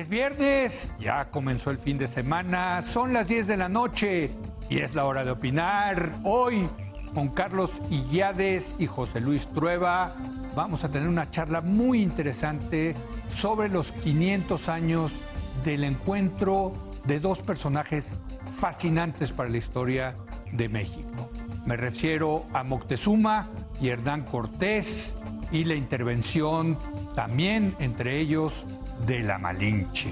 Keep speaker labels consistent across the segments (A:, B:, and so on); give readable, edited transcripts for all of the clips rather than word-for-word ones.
A: Es viernes, ya comenzó el fin de semana, son las 10 de la noche y es la hora de opinar. Hoy, con Carlos Illades y José Luis Trueba, vamos a tener una charla muy interesante sobre los 500 años del encuentro de dos personajes fascinantes para la historia de México. Me refiero a Moctezuma y Hernán Cortés y la intervención también entre ellos de la Malinche.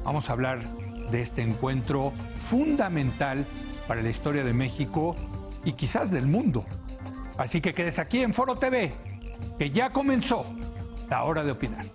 A: Vamos a hablar de este encuentro fundamental para la historia de México y quizás del mundo. Así que quedes aquí en Foro TV, que ya comenzó la hora de opinar.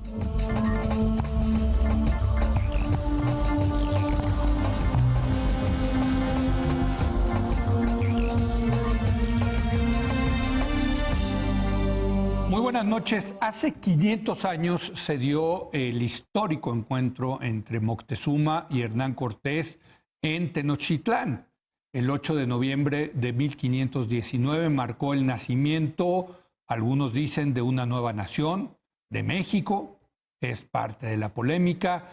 A: Muy buenas noches. Hace 500 años se dio el histórico encuentro entre Moctezuma y Hernán Cortés en Tenochtitlán. El 8 de noviembre de 1519 marcó el nacimiento, algunos dicen, de una nueva nación, de México. Es parte de la polémica,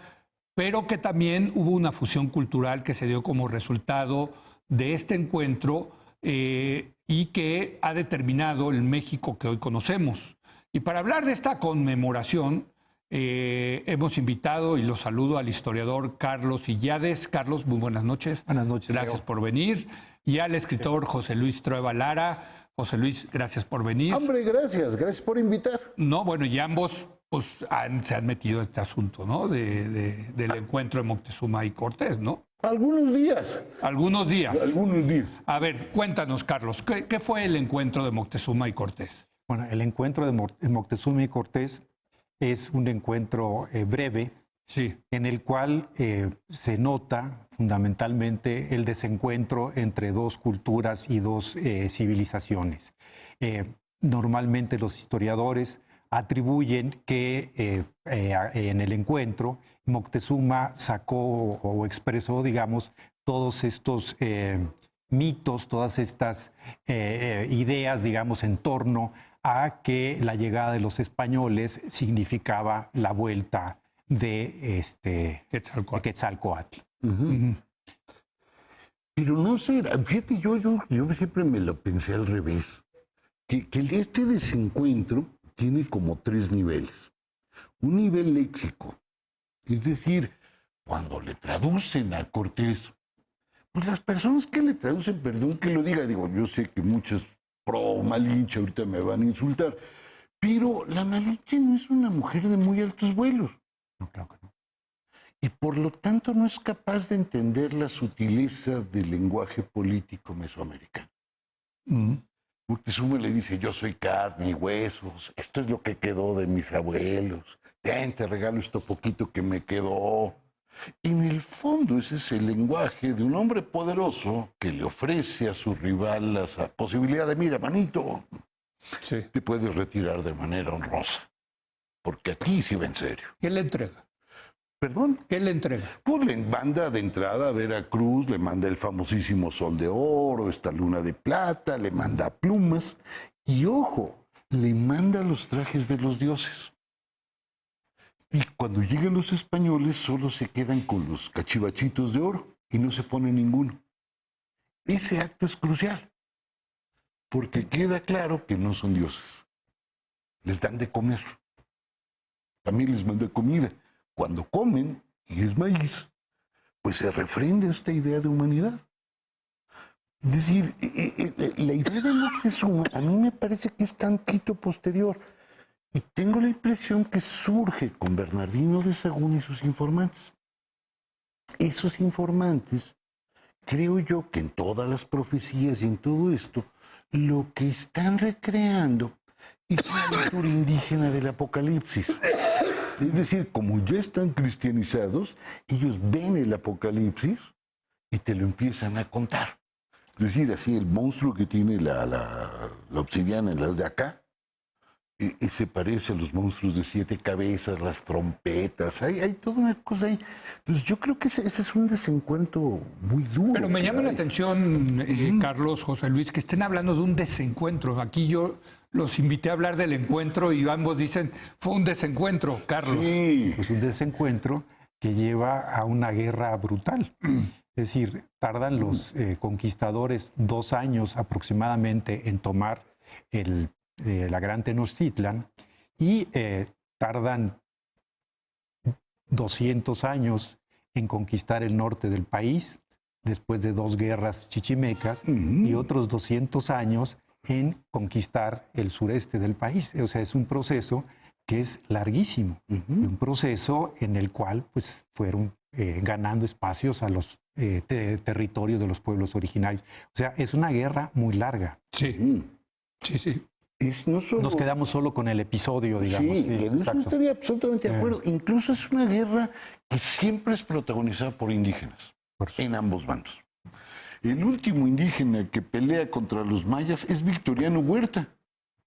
A: pero que también hubo una fusión cultural que se dio como resultado de este encuentro y que ha determinado el México que hoy conocemos. Y para hablar de esta conmemoración, hemos invitado, y lo saludo, al historiador Carlos Illades. Carlos, muy buenas noches.
B: Buenas noches.
A: Gracias por venir. Y al escritor José Luis Trueba Lara. José Luis, gracias por venir.
B: Hombre, gracias por invitar.
A: No, bueno, y ambos pues, se han metido en este asunto, ¿no? Del encuentro de Moctezuma y Cortés, ¿no?
B: Algunos días.
A: Algunos días.
B: Algunos días.
A: A ver, cuéntanos, Carlos, ¿qué fue el encuentro de Moctezuma y Cortés?
C: Bueno, el encuentro de Moctezuma y Cortés es un encuentro breve,
A: sí,
C: en el cual se nota fundamentalmente el desencuentro entre dos culturas y dos civilizaciones. Normalmente los historiadores atribuyen que en el encuentro Moctezuma sacó o expresó, digamos, todos estos mitos, todas estas ideas, digamos, en torno a que la llegada de los españoles significaba la vuelta de Quetzalcóatl.
B: Uh-huh. Pero no sé, fíjate, yo siempre me lo pensé al revés, que este desencuentro tiene como tres niveles. Un nivel léxico, es decir, cuando le traducen a Cortés, pues las personas que le traducen, perdón que lo diga, digo, yo sé que muchas pro Malinche ahorita me van a insultar, pero la Malinche no es una mujer de muy altos vuelos.
C: No, claro que no.
B: Y por lo tanto no es capaz de entender la sutileza del lenguaje político mesoamericano. Moctezuma le dice, yo soy carne y huesos, esto es lo que quedó de mis abuelos, te regalo esto poquito que me quedó. En el fondo ese es el lenguaje de un hombre poderoso que le ofrece a su rival la posibilidad de, mira, manito,
A: sí,
B: te puedes retirar de manera honrosa, porque aquí sí va en serio.
A: ¿Qué le entrega?
B: ¿Perdón?
A: ¿Qué le entrega?
B: Pues le manda de entrada a Veracruz, le manda el famosísimo Sol de Oro, esta Luna de Plata, le manda plumas y, ojo, le manda los trajes de los dioses. Y cuando llegan los españoles solo se quedan con los cachivachitos de oro y no se pone ninguno. Ese acto es crucial, porque queda claro que no son dioses. Les dan de comer. También les manda comida. Cuando comen, y es maíz, pues se refrenda esta idea de humanidad. Es decir, la idea de Moctezuma a mí me parece que es tantito posterior. Y tengo la impresión que surge con Bernardino de Sahagún y sus informantes. Esos informantes, creo yo que en todas las profecías y en todo esto, lo que están recreando es la lectura indígena del Apocalipsis. Es decir, como ya están cristianizados, ellos ven el Apocalipsis y te lo empiezan a contar. Es decir, así el monstruo que tiene la obsidiana en las de acá, se parece a los monstruos de 7 cabezas, las trompetas, hay toda una cosa ahí. Entonces yo creo que ese es un desencuentro muy duro.
A: Pero me llama la atención, Carlos, José Luis, que estén hablando de un desencuentro. Aquí yo los invité a hablar del encuentro y ambos dicen, fue un desencuentro, Carlos.
B: Sí.
C: Pues un desencuentro que lleva a una guerra brutal. Es decir, tardan los conquistadores 2 años aproximadamente en tomar la Gran Tenochtitlan y tardan 200 años en conquistar el norte del país, después de 2 guerras chichimecas, y otros 200 años en conquistar el sureste del país. O sea, es un proceso que es larguísimo, un proceso en el cual pues, fueron ganando espacios a los territorios de los pueblos originarios. O sea, es una guerra muy larga.
A: Sí, sí.
C: Nos quedamos solo con el episodio, digamos.
B: Sí, en eso estaría absolutamente de acuerdo. Incluso es una guerra que siempre es protagonizada por indígenas, en ambos bandos. El último indígena que pelea contra los mayas es Victoriano Huerta.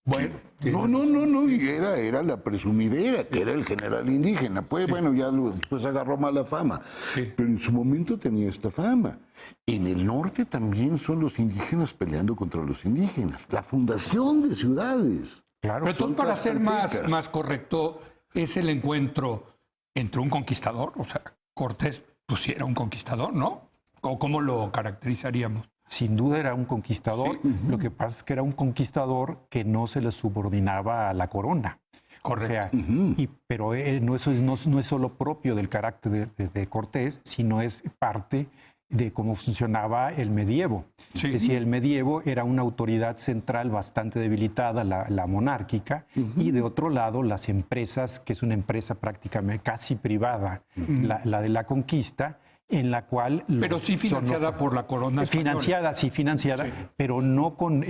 A: Bueno,
B: No, y era la presumidera, que era el general indígena. Pues bueno, ya después agarró mala fama.
A: Sí.
B: Pero en su momento tenía esta fama. En el norte también son los indígenas peleando contra los indígenas. La fundación de ciudades.
C: Claro.
A: Pero entonces, para ser
B: tlaxcaltecas.
A: más correcto, es el encuentro entre un conquistador, o sea, Cortés pues sí era un conquistador, ¿no? ¿O cómo lo caracterizaríamos?
C: Sin duda era un conquistador. Lo que pasa es que era un conquistador que no se le subordinaba a la corona.
A: Correcto.
C: O sea, pero eso no es solo propio del carácter de Cortés, sino es parte de cómo funcionaba el medievo.
A: Sí.
C: Es decir, el medievo era una autoridad central bastante debilitada, la monárquica, y de otro lado las empresas, que es una empresa prácticamente casi privada, la de la conquista, en la cual...
A: Pero sí financiada por la corona española.
C: Financiada, pero no con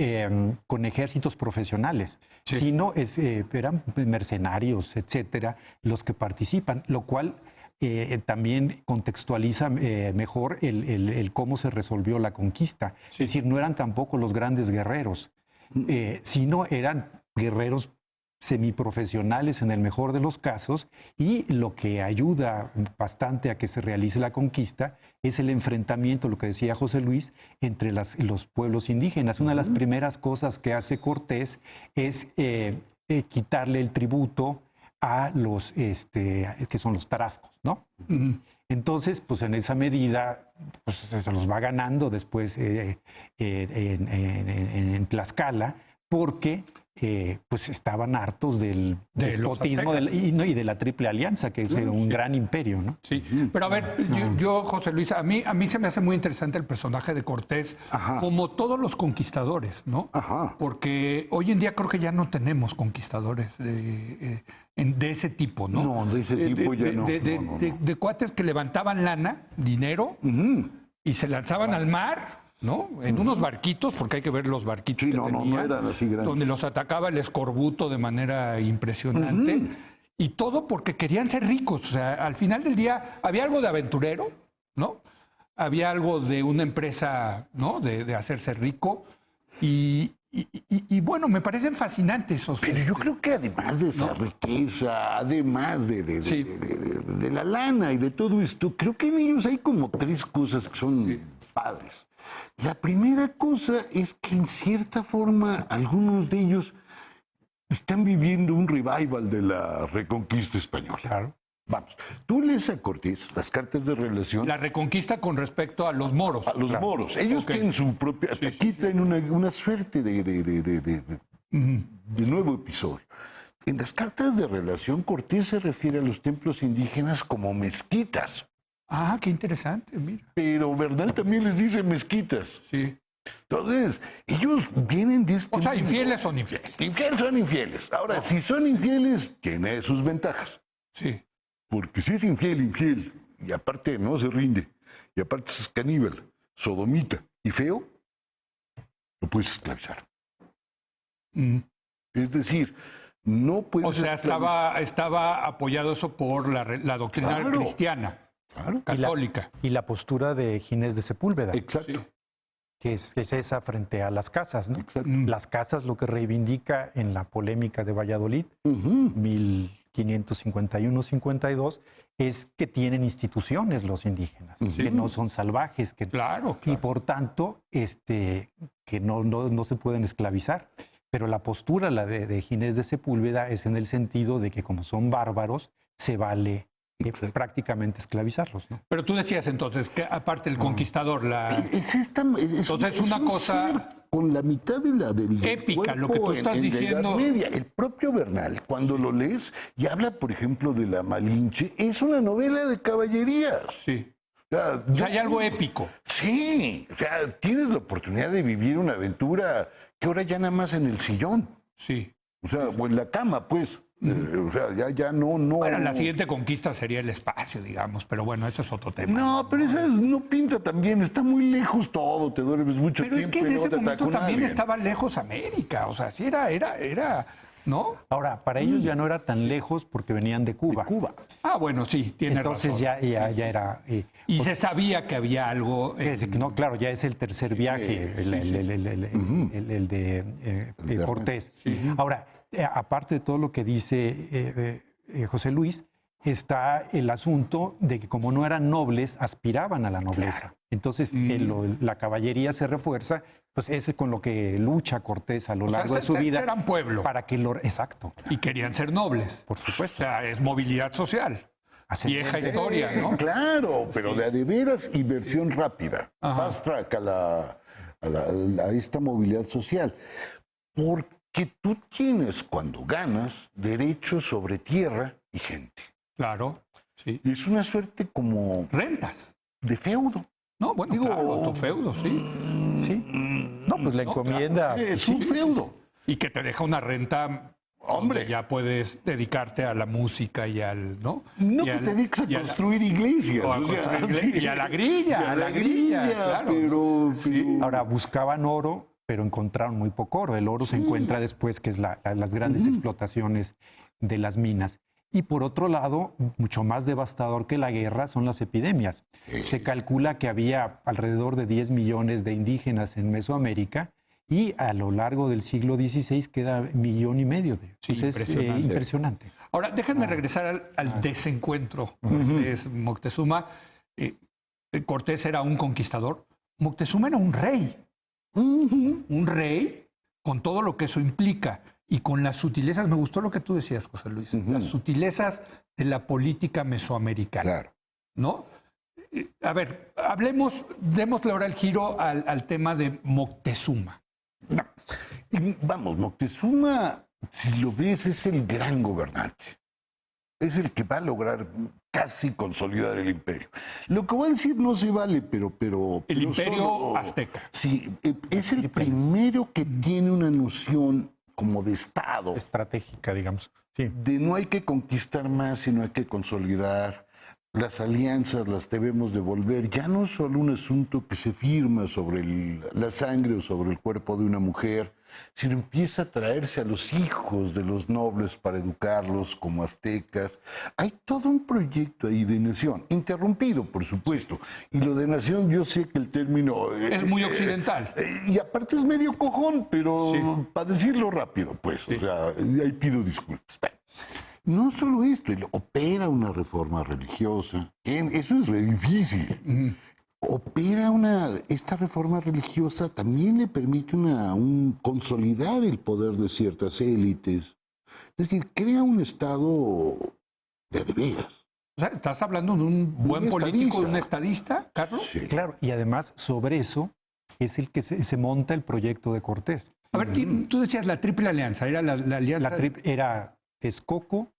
C: ejércitos profesionales, sino eran decernarios, etcétera, los que participan, lo cual también contextualiza mejor el cómo se resolvió la conquista. Es decir, no eran tampoco los grandes guerreros, sino eran guerreros semiprofesionales en el mejor de los casos, y lo que ayuda bastante a que se realice la conquista es el enfrentamiento, lo que decía José Luis, entre los pueblos indígenas. Una de las primeras cosas que hace Cortés es quitarle el tributo a los que son los tarascos, ¿no? Entonces, pues en esa medida, pues se los va ganando después en Tlaxcala, porque pues estaban hartos del despotismo y de la Triple Alianza, que era un gran imperio, ¿no?
A: Sí, pero a ver, yo, José Luis, a mí se me hace muy interesante el personaje de Cortés, como todos los conquistadores, ¿no? Porque hoy en día creo que ya no tenemos conquistadores de ese tipo, ¿no?
B: No, de ese tipo ya no.
A: De cuates que levantaban lana, dinero, y se lanzaban al mar, ¿no? En unos barquitos, porque hay que ver los barquitos que tenían,
B: no eran así grandes,
A: donde los atacaba el escorbuto de manera impresionante. Y todo porque querían ser ricos. O sea, al final del día había algo de aventurero, ¿no? Había algo de una empresa, ¿no? De hacerse rico. Y bueno, me parecen fascinantes esos.
B: Pero yo creo que además de esa riqueza, además de la lana y de todo esto, creo que en ellos hay como 3 cosas que son padres. La primera cosa es que en cierta forma algunos de ellos están viviendo un revival de la Reconquista española.
C: Claro.
B: Vamos, tú lees a Cortés las cartas de relación.
A: La Reconquista con respecto a los moros.
B: A los moros. Ellos tienen su propia... Aquí traen una suerte de nuevo episodio. En las cartas de relación, Cortés se refiere a los templos indígenas como mezquitas.
A: Ah, qué interesante, mira.
B: Pero Bernal también les dice mezquitas.
A: Sí.
B: Entonces, ellos vienen de este...
A: O sea,
B: mundo.
A: infieles son infieles.
B: Infieles son infieles. Ahora, si son infieles, tiene sus ventajas.
A: Sí.
B: Porque si es infiel, y aparte no se rinde, y aparte es caníbal, sodomita y feo, lo puedes esclavizar. Es decir, no puedes...
A: O sea, estaba apoyado eso por la doctrina cristiana.
B: Claro.
A: Católica.
C: Y la postura de Ginés de Sepúlveda.
B: Exacto.
C: Que es esa frente a las casas, ¿no?
B: Exacto.
C: Las casas, lo que reivindica en la polémica de Valladolid, 1551-52, es que tienen instituciones los indígenas, que no son salvajes,
A: Claro.
C: y por tanto que no se pueden esclavizar. Pero la postura, la de Ginés de Sepúlveda, es en el sentido de que como son bárbaros, se vale prácticamente esclavizarlos, ¿no?
A: Pero tú decías entonces que aparte el conquistador,
B: Entonces
A: una
B: un
A: cosa
B: ser con la mitad del
A: épica,
B: cuerpo
A: lo que tú estás
B: en la
A: diciendo.
B: Edad Media. El propio Bernal, cuando lo lees y habla, por ejemplo, de la Malinche, es una novela de caballerías.
A: Sí.
B: O sea,
A: Hay algo épico.
B: Sí, o sea, tienes la oportunidad de vivir una aventura que ahora ya nada más en el sillón,
A: Sí.
B: o sea, o en la cama, pues. O sea, ya no.
A: Bueno, la siguiente conquista sería el espacio, digamos, pero bueno, eso es otro tema.
B: No, pero esa no pinta tan bien, está muy lejos todo, te duermes mucho
A: Pero es
B: tiempo.
A: que en
B: y no
A: ese
B: te
A: momento
B: atacó
A: también
B: nadie.
A: estaba lejos América, o sea, sí era, ¿no?
C: Ahora, para ellos ya no era tan lejos porque venían de Cuba.
A: Ah, bueno, sí, tiene
C: Entonces
A: razón.
C: ya era...
A: Y se sabía que había algo.
C: no, claro, ya es el tercer viaje, el de Cortés. Ahora, aparte de todo lo que dice José Luis, está el asunto de que como no eran nobles, aspiraban a la nobleza. Entonces, la caballería se refuerza, pues es con lo que lucha Cortés a lo largo de su vida.
A: Eran pueblo.
C: Exacto.
A: Y querían ser nobles.
C: Por supuesto.
A: O sea, es movilidad social. Vieja
C: Ascendente.
A: historia, ¿no?
B: Claro, pero de a de veras y versión rápida.
A: Ajá.
B: Fast track a esta movilidad social. Porque tú tienes, cuando ganas, derechos sobre tierra y gente.
A: Claro, sí.
B: Y es una suerte como
A: Rentas.
B: de feudo.
A: No, bueno,
B: Digo,
A: claro, tu feudo, sí.
C: Sí. No, pues la encomienda...
B: Es un feudo.
A: Y que te deja una renta.
B: Hombre.
A: Donde ya puedes dedicarte a la música y al, ¿no?
B: No
A: Y
B: que
A: al-
B: te dediques a
A: y
B: construir iglesias.
A: o a
B: o sea,
A: construir
B: sí.
A: y a la grilla,
B: Y a la grilla,
A: claro.
B: pero...
C: Ahora, buscaban oro, pero encontraron muy poco oro. El oro se encuentra después, que es las grandes explotaciones de las minas. Y por otro lado, mucho más devastador que la guerra son las epidemias. Se calcula que había alrededor de 10 millones de indígenas en Mesoamérica y a lo largo del siglo XVI queda 1,5 millones de...
A: Sí,
C: Entonces,
A: impresionante.
C: impresionante.
A: Ahora, déjenme regresar al desencuentro Cortés-Moctezuma. Cortés era un conquistador. Moctezuma era un rey. Un rey con todo lo que eso implica y con las sutilezas. Me gustó lo que tú decías, José Luis. Las sutilezas de la política mesoamericana.
B: Claro.
A: ¿No? A ver, démosle ahora el giro al tema de Moctezuma.
B: No. Y vamos, Moctezuma, si lo ves, es el gran gobernante. Es el que va a lograr casi consolidar el imperio. Lo que voy a decir no se vale, pero
A: El imperio
B: solo-
A: azteca.
B: Sí, es el primero que tiene una noción como de Estado,
C: Estratégica, digamos. Sí.
B: de no hay que conquistar más, sino hay que consolidar. Las alianzas las debemos devolver. Ya no es solo un asunto que se firma sobre la sangre o sobre el cuerpo de una mujer, sino empieza a traerse a los hijos de los nobles para educarlos como aztecas. Hay todo un proyecto ahí de nación, interrumpido, por supuesto. Y lo de nación, yo sé que el término...
A: Es muy occidental.
B: Y aparte es medio cojón, pero
A: Sí.
B: para decirlo rápido, pues, o sea, ahí pido disculpas. Bueno, no solo esto, él opera una reforma religiosa, eso es re difícil. Opera esta reforma religiosa también le permite consolidar el poder de ciertas élites. Es decir, crea un Estado de veras.
A: O sea, ¿estás hablando de un buen político, de un estadista, Carlos?
B: Sí.
C: Claro, y además sobre eso es el que se monta el proyecto de Cortés.
A: A ver, tú decías la Triple Alianza, era la alianza.
C: Era Texcoco,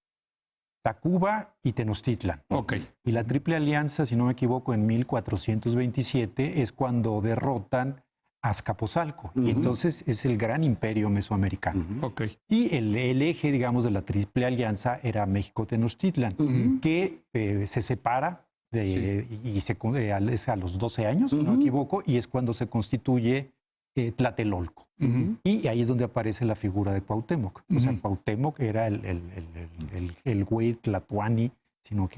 C: Tacuba y Tenochtitlan.
A: Ok.
C: Y la Triple Alianza, si no me equivoco, en 1427 es cuando derrotan a Azcapotzalco. Y entonces es el gran imperio mesoamericano.
A: Ok.
C: Y el eje, digamos, de la Triple Alianza era México-Tenochtitlan, que se separa es a los 12 años, si no me equivoco, y es cuando se constituye Tlatelolco. Y ahí es donde aparece la figura de Cuauhtémoc. O sea, Cuauhtémoc era el güey tlatoani,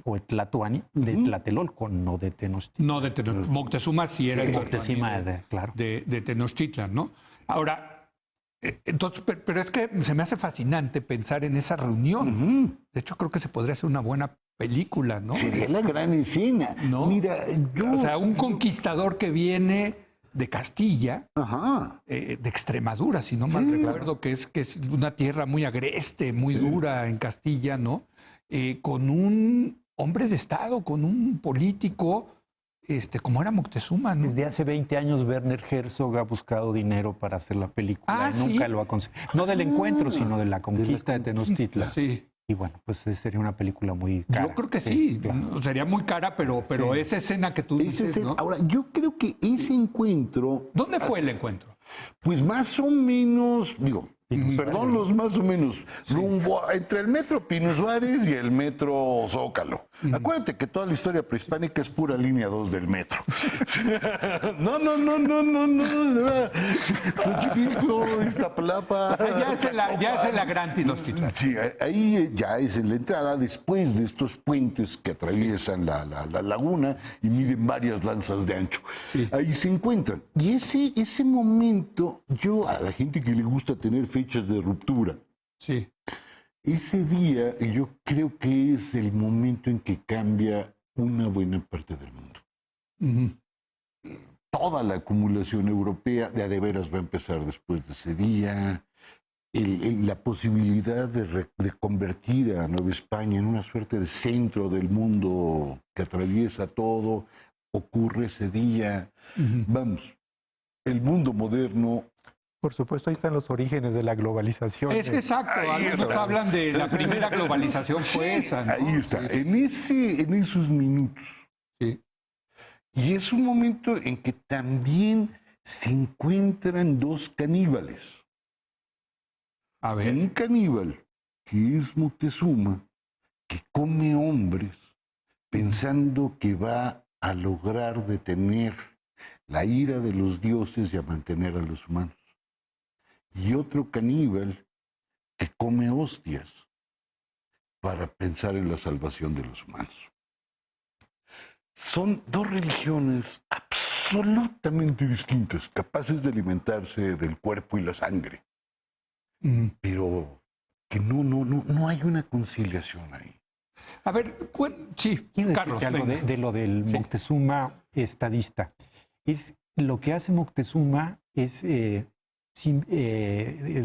C: o el tlatoani de Tlatelolco, no de Tenochtitlan.
A: No de Tenochtitlan. Moctezuma sí era el
C: Moctezuma, claro.
A: de Tenochtitlan, ¿no? Ahora, entonces, pero es que se me hace fascinante pensar en esa reunión. De hecho, creo que se podría hacer una buena película, ¿no?
B: Sería la gran escena.
A: ¿No?
B: Mira,
A: O sea, un conquistador que viene de Castilla,
B: Ajá.
A: de Extremadura, si no mal recuerdo, que es una tierra muy agreste, muy dura en Castilla, ¿no? Con un hombre de Estado, con un político, como era Moctezuma, ¿no?
C: Desde hace 20 años Werner Herzog ha buscado dinero para hacer la película.
A: ¿sí?
C: Nunca lo ha conseguido. No del encuentro, sino de la conquista de Tenochtitlan.
A: Sí.
C: Y bueno, pues sería una película muy cara.
A: Yo creo que sí.
C: Claro.
A: Sería muy cara, pero esa escena que tú dices, ¿no?
B: Ahora, yo creo que ese encuentro,
A: ¿Dónde fue el encuentro?
B: pues más o menos, perdón, los más o menos, rumbo entre el metro Pino Suárez y el metro Zócalo. Acuérdate que toda la historia prehispánica es pura línea 2 del metro. No. Xochimilco, Iztapalapa.
A: Ya es la gran Tenochtitlan.
B: Sí, ahí ya es en la entrada, después de estos puentes que atraviesan la laguna y miden varias lanzas de ancho.
A: Sí.
B: Ahí se encuentran. Y ese momento, a la gente que le gusta tener fechas de ruptura,
A: Sí.
B: ese día yo creo que es el momento en que cambia una buena parte del mundo.
A: Ujú.
B: Toda la acumulación europea de veras va a empezar después de ese día. La posibilidad de convertir a Nueva España en una suerte de centro del mundo que atraviesa todo, ocurre ese día. Vamos, el mundo moderno.
C: Por supuesto, ahí están los orígenes de la globalización.
A: Es que exacto, algunos hablan de la primera globalización fue esa, ¿no?
B: Ahí está,
A: Sí.
B: en esos minutos.
A: Sí.
B: Y es un momento en que también se encuentran dos caníbales.
A: A ver.
B: Un caníbal, que es Moctezuma, que come hombres pensando que va a lograr detener la ira de los dioses y a mantener a los humanos. Y otro caníbal que come hostias para pensar en la salvación de los humanos. Son dos religiones absolutamente distintas, capaces de alimentarse del cuerpo y la sangre, pero que no hay una conciliación ahí.
A: A ver, sí,
C: Quiero
A: Carlos,
C: decirte algo
A: venga.
C: de lo del Moctezuma estadista. Lo que hace Moctezuma es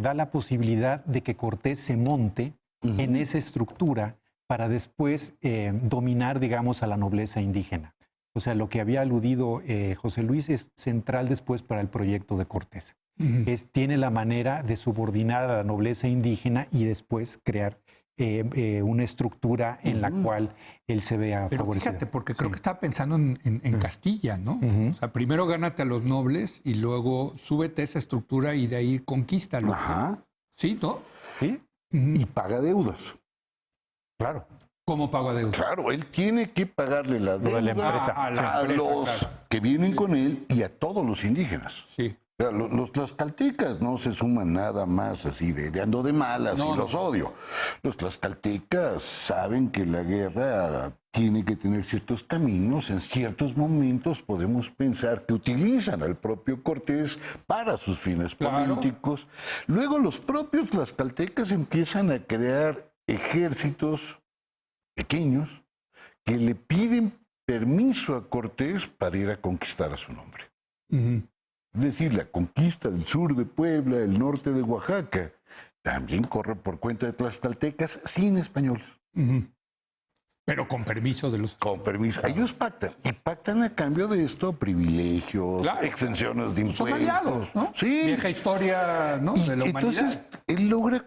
C: da la posibilidad de que Cortés se monte en esa estructura para después dominar, digamos, a la nobleza indígena. O sea, lo que había aludido José Luis es central después para el proyecto de Cortés. Tiene la manera de subordinar a la nobleza indígena y después crear una estructura en la cual él se vea
A: Pero
C: favorecido.
A: fíjate, porque creo que estaba pensando en Castilla, ¿no? O sea, primero gánate a los nobles y luego súbete a esa estructura y de ahí conquístalo.
B: Ajá.
A: ¿Sí, no?
C: Sí,
B: Y paga deudas.
C: claro.
A: ¿Cómo pago deuda?
B: Claro, él tiene que pagarle la deuda
C: de la empresa.
A: a la
B: a
A: empresa,
B: los
A: claro.
B: que vienen con él y a todos los indígenas.
A: Sí.
B: O sea, los tlaxcaltecas no se suman nada más así de ando de malas
A: No,
B: y los odio. Los tlaxcaltecas saben que la guerra tiene que tener ciertos caminos. En ciertos momentos podemos pensar que utilizan al propio Cortés para sus fines
A: Claro.
B: políticos. Luego los propios tlaxcaltecas empiezan a crear ejércitos pequeños que le piden permiso a Cortés para ir a conquistar a su nombre. Es decir, la conquista del sur de Puebla, el norte de Oaxaca, también corre por cuenta de tlaxcaltecas sin españoles.
A: Pero con permiso de los...
B: Con permiso. Ellos pactan. Y pactan a cambio de esto privilegios,
A: Claro.
B: exenciones de impuestos.
A: Son aliados, ¿no?
B: Sí.
A: Vieja historia, ¿no?
B: Y
A: De la humanidad.
B: entonces, él logra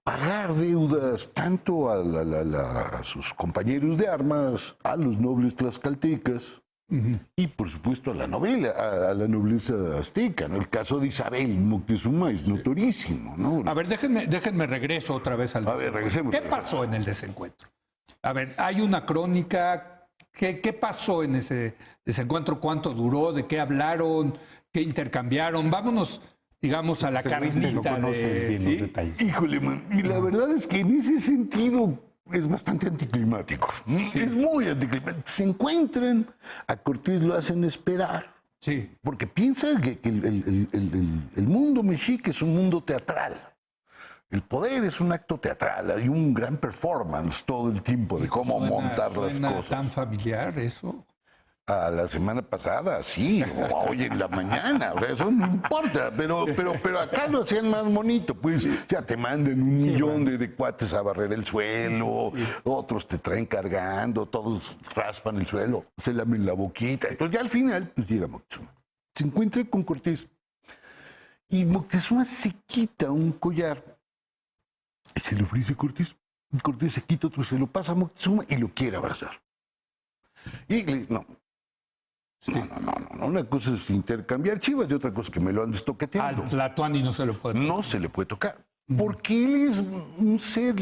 B: pagar deudas tanto a sus compañeros de armas, a los nobles tlaxcaltecas, y por supuesto a la nobleza azteca, ¿no? El caso de Isabel Moctezuma es notorísimo, ¿no?
A: A ver, déjenme regreso otra vez al...
B: A ver, regresemos.
A: ¿Qué pasó en el desencuentro? A ver, hay una crónica. ¿Qué pasó en ese desencuentro? ¿Cuánto duró? ¿De qué hablaron? ¿Qué intercambiaron? Vámonos, digamos, a la
C: José Luis, te lo
A: carnita
C: conoces bien
A: ¿sí?
C: los detalles.
B: Híjole, man, y la verdad es que en ese sentido es bastante anticlimático. Es muy anticlimático. Se encuentran, a Cortés lo hacen esperar,
A: Sí.
B: porque piensa que el mundo mexica es un mundo teatral. El poder es un acto teatral, hay un gran performance todo el tiempo de cómo montar las
A: ¿Suena
B: cosas.
A: tan familiar eso?
B: a la semana pasada, sí, o a hoy en la mañana, o sea, eso no importa, pero acá lo hacían más bonito, pues ya te mandan un millón de cuates a barrer el suelo, otros te traen cargando, todos raspan el suelo, se lamen la boquita, entonces ya al final, pues llega Moctezuma, se encuentra con Cortés, y Moctezuma se quita un collar, y se le ofrece a Cortés, y Cortés se quita otro, se lo pasa a Moctezuma y lo quiere abrazar. Y le dice, no, una cosa es intercambiar chivas y otra cosa es que me lo andes toqueteando.
A: Al Tlatoani no se lo puede tocar.
B: No se le puede tocar. Porque él es un ser,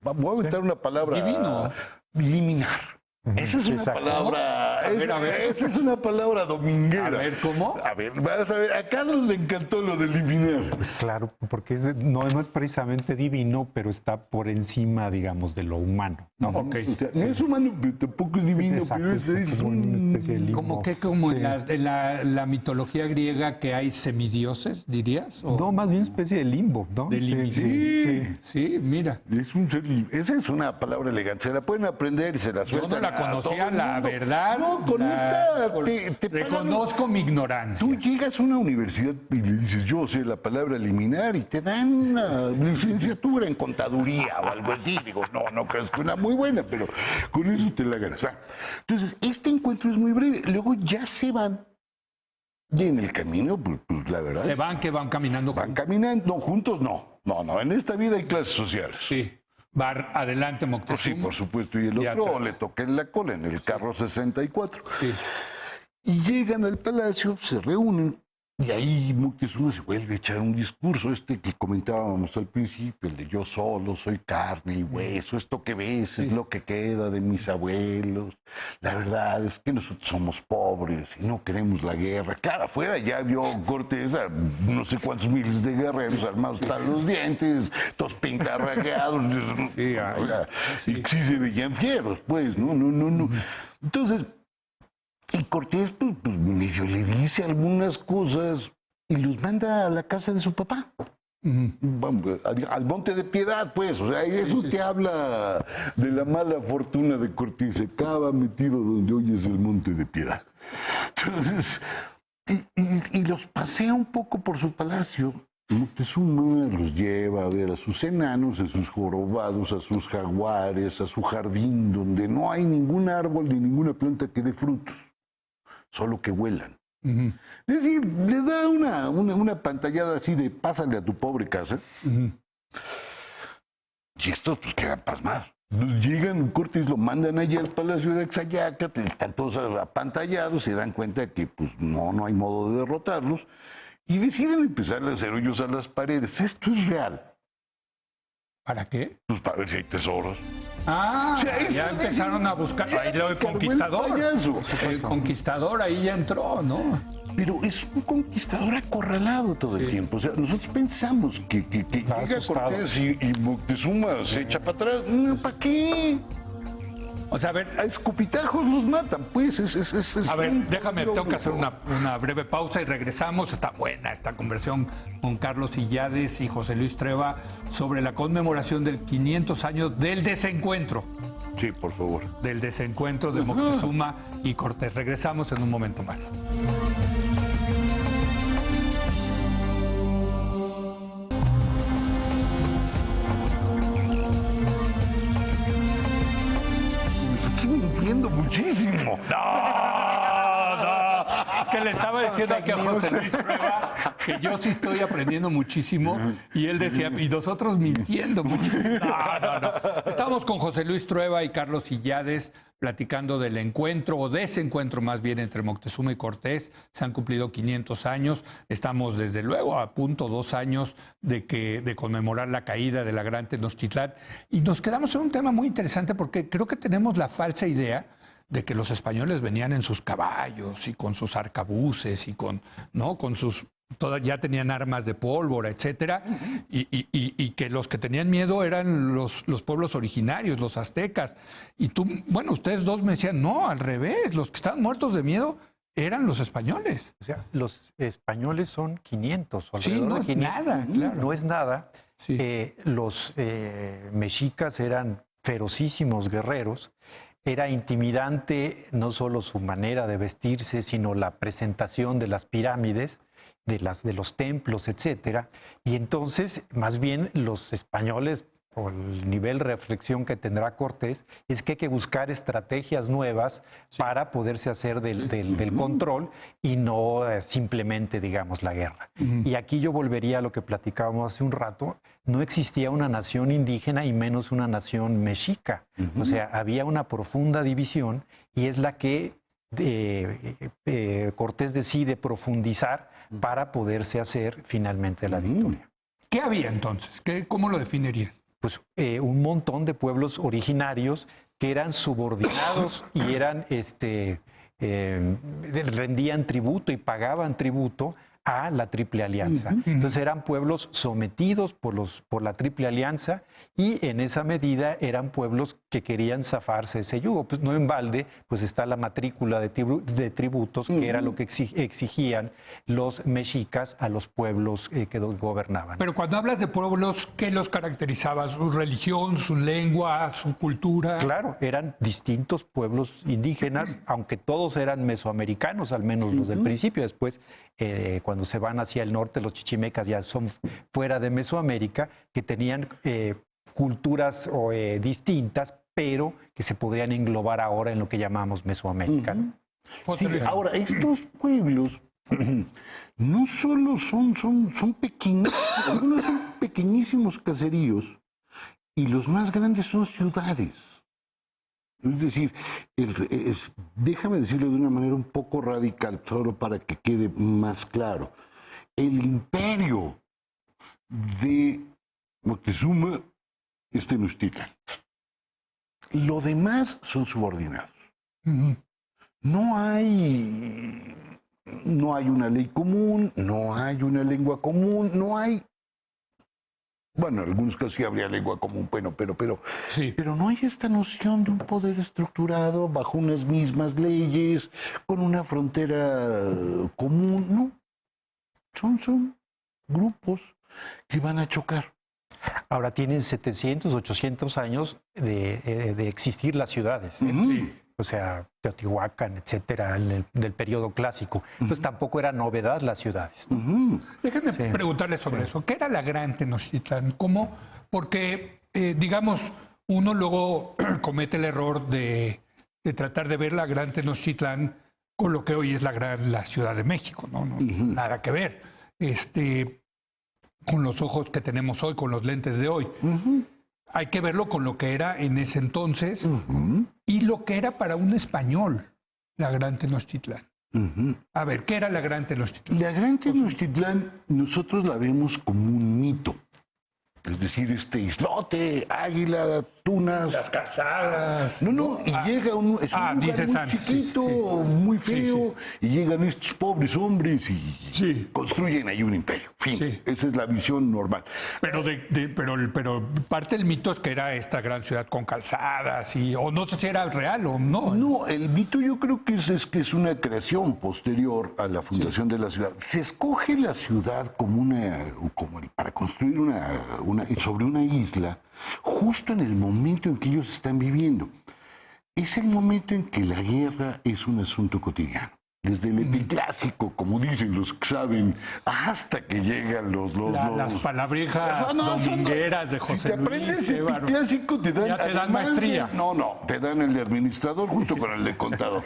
B: voy a aventar una palabra.
A: Divino.
B: Liminar. Esa es una palabra. Esa es una palabra dominguera.
A: A ver, ¿cómo?
B: A ver, vas a ver, a Carlos le encantó lo de eliminar.
C: Pues claro, porque no es precisamente divino, pero está por encima, digamos, de lo humano, ¿no?
A: Ok.
B: O sea, no es humano, pero tampoco es divino,
C: Exacto,
B: pero es
C: como una
B: un...
C: especie de limbo.
A: Como
C: Sí.
A: en la mitología griega que hay semidioses, dirías? ¿O
C: No, más bien una especie de limbo, ¿no?
A: de limbo? Sí, mira.
B: Es un ser, esa es una palabra elegante, se la pueden aprender y se la
A: Yo
B: sueltan.
A: no la
B: a todo
A: conocía,
B: el
A: la
B: mundo.
A: verdad.
B: No, con esta te pagan
A: reconozco mi ignorancia.
B: Tú llegas a una universidad y le dices, yo sé la palabra eliminar, y te dan una licenciatura en contaduría o algo así. Digo, no creo que una muy buena, pero con eso te la ganas. Entonces, este encuentro es muy breve. Luego ya se van. Y en el camino, pues la verdad.
A: Se van, que van caminando
B: Van
A: juntos.
B: caminando, no, juntos no. No, en esta vida hay clases sociales.
A: Sí. Va adelante
B: Pues sí,
A: Moctezuma.
B: por supuesto. Y el
A: Y
B: otro
A: atrás.
B: le toca en la cola, en el carro 64.
A: Sí.
B: Y llegan al palacio, se reúnen, y ahí Moctezuma se vuelve a echar un discurso, que comentábamos al principio, el de yo solo soy carne y hueso, esto que ves es lo que queda de mis abuelos. La verdad es que nosotros somos pobres y no queremos la guerra. Claro, afuera ya vio Cortés a no sé cuántos miles de guerreros armados hasta los dientes, todos pintarrajeados.
A: Sí,
B: y sí se veían fieros, pues, no. Entonces, y Cortés, pues medio le dice algunas cosas y los manda a la casa de su papá. Vamos, al Monte de Piedad, pues. O sea, eso te habla de la mala fortuna de Cortés. Se acaba metido donde hoy es el Monte de Piedad. Entonces, y los pasea un poco por su palacio. Moctezuma los lleva a ver a sus enanos, a sus jorobados, a sus jaguares, a su jardín, donde no hay ningún árbol ni ninguna planta que dé frutos, solo que huelan. Es decir, les da una pantallada así de pásale a tu pobre casa. Y estos pues quedan pasmados. Llegan, Cortés lo mandan allá al palacio de Axayácatl, están todos apantallados, se dan cuenta que pues no hay modo de derrotarlos. Y deciden empezar a hacer hoyos a las paredes. Esto es real.
A: ¿Para qué?
B: Pues para ver si hay tesoros.
A: Ah,
B: O sea,
A: ya
B: eso
A: empezaron a buscar.
B: ya
A: Ahí lo del
B: cargó el
A: conquistador.
B: payaso.
A: El conquistador ahí ya entró, ¿no?
B: Pero es un conquistador acorralado todo el tiempo. O sea, nosotros pensamos que llega
C: asustado.
B: Cortés y Moctezuma se echa para atrás. No, ¿para qué?
A: O sea, a ver,
B: A escupitajos los matan, pues.
A: a ver,
B: un
A: déjame, tengo que hacer
B: loco.
A: una breve pausa y regresamos. Está buena esta conversión con Carlos Illades y José Luis Trueba sobre la conmemoración del 500 años del desencuentro.
B: Sí, por favor.
A: Del desencuentro de Moctezuma y Cortés. Regresamos en un momento más.
B: Estoy mintiendo muchísimo.
A: No. Es que le estaba diciendo aquí a José Luis Trueba que yo sí estoy aprendiendo muchísimo y él decía, y nosotros mintiendo muchísimo. No. Estamos con José Luis Trueba y Carlos Illades platicando del encuentro o desencuentro más bien entre Moctezuma y Cortés. Se han cumplido 500 años. Estamos desde luego a punto 2 años de conmemorar la caída de la gran Tenochtitlán. Y nos quedamos en un tema muy interesante porque creo que tenemos la falsa idea de que los españoles venían en sus caballos y con sus arcabuces y con sus ya tenían armas de pólvora, etcétera, y que los que tenían miedo eran los pueblos originarios, los aztecas. Y tú, bueno, ustedes dos me decían, no, al revés, los que estaban muertos de miedo eran los españoles.
C: O sea, los españoles son 500.
A: Sí,
C: alrededor
A: no
C: de
A: es
C: 500.
A: nada, claro.
C: No es nada.
A: Sí.
C: Los mexicas eran ferocísimos guerreros. era intimidante no solo su manera de vestirse, sino la presentación de las pirámides, de los templos, etcétera. Y entonces, más bien, los españoles, por el nivel de reflexión que tendrá Cortés, es que hay que buscar estrategias nuevas para poderse hacer del control y no simplemente, digamos, la guerra. Y aquí yo volvería a lo que platicábamos hace un rato. No existía una nación indígena y menos una nación mexica. O sea, había una profunda división y es la que Cortés decide profundizar para poderse hacer finalmente la victoria.
A: ¿Qué había entonces? ¿Cómo lo definirías?
C: Pues un montón de pueblos originarios que eran subordinados y eran rendían tributo y pagaban tributo a la Triple Alianza. Entonces eran pueblos sometidos por la Triple Alianza y en esa medida eran pueblos que querían zafarse de ese yugo. Pues no en balde, pues está la matrícula de tributos, que era lo que exigían los mexicas a los pueblos que gobernaban.
A: Pero cuando hablas de pueblos, ¿qué los caracterizaba? ¿Su religión, su lengua, su cultura?
C: Claro, eran distintos pueblos indígenas, aunque todos eran mesoamericanos, al menos los del principio. Después, cuando se van hacia el norte, los chichimecas ya son fuera de Mesoamérica, que tenían culturas distintas, pero que se podrían englobar ahora en lo que llamamos Mesoamérica.
B: Sí, ahora, estos pueblos no solo son pequeños, algunos son pequeñísimos caseríos y los más grandes son ciudades. Es decir, déjame decirlo de una manera un poco radical, solo para que quede más claro. El imperio de Moctezuma es Tenochtitlan. Lo demás son subordinados. No hay una ley común, no hay una lengua común, no hay... Bueno, en algunos casos sí habría lengua común, bueno, pero no hay esta noción de un poder estructurado bajo unas mismas leyes, con una frontera común, no. Son grupos que van a chocar.
C: Ahora tienen 700, 800 años de existir las ciudades.
A: Sí.
C: O sea, Teotihuacán, etcétera, del periodo clásico. Entonces tampoco era novedad las ciudades.
A: Déjenme preguntarle sobre eso. ¿Qué era la Gran Tenochtitlán? ¿Cómo? Porque, digamos, uno luego comete el error de tratar de ver la Gran Tenochtitlán con lo que hoy es la Ciudad de México, ¿no? Nada que ver. Con los ojos que tenemos hoy, con los lentes de hoy. Hay que verlo con lo que era en ese entonces y lo que era para un español la Gran Tenochtitlán. A ver, ¿qué era la Gran Tenochtitlán?
B: La Gran Tenochtitlán nosotros la vemos como un mito. Es decir, islote, águila, tunas.
A: Las calzadas.
B: No, y llega un lugar muy
A: antes,
B: chiquito, muy feo, y llegan estos pobres hombres y construyen ahí un imperio. Fin, esa es la visión normal.
A: Pero parte del mito es que era esta gran ciudad con calzadas, o no sé si era real o no.
B: No, el mito yo creo que es una creación posterior a la fundación de la ciudad. Se escoge la ciudad para construir sobre una isla, justo en el momento en que ellos están viviendo. Es el momento en que la guerra es un asunto cotidiano. Desde el epiclásico, como dicen los que saben, hasta que llegan
A: las palabrejas domingueras de José Luis.
B: Si te aprendes el epiclásico, te dan
A: maestría.
B: Te dan el de administrador junto con el de contador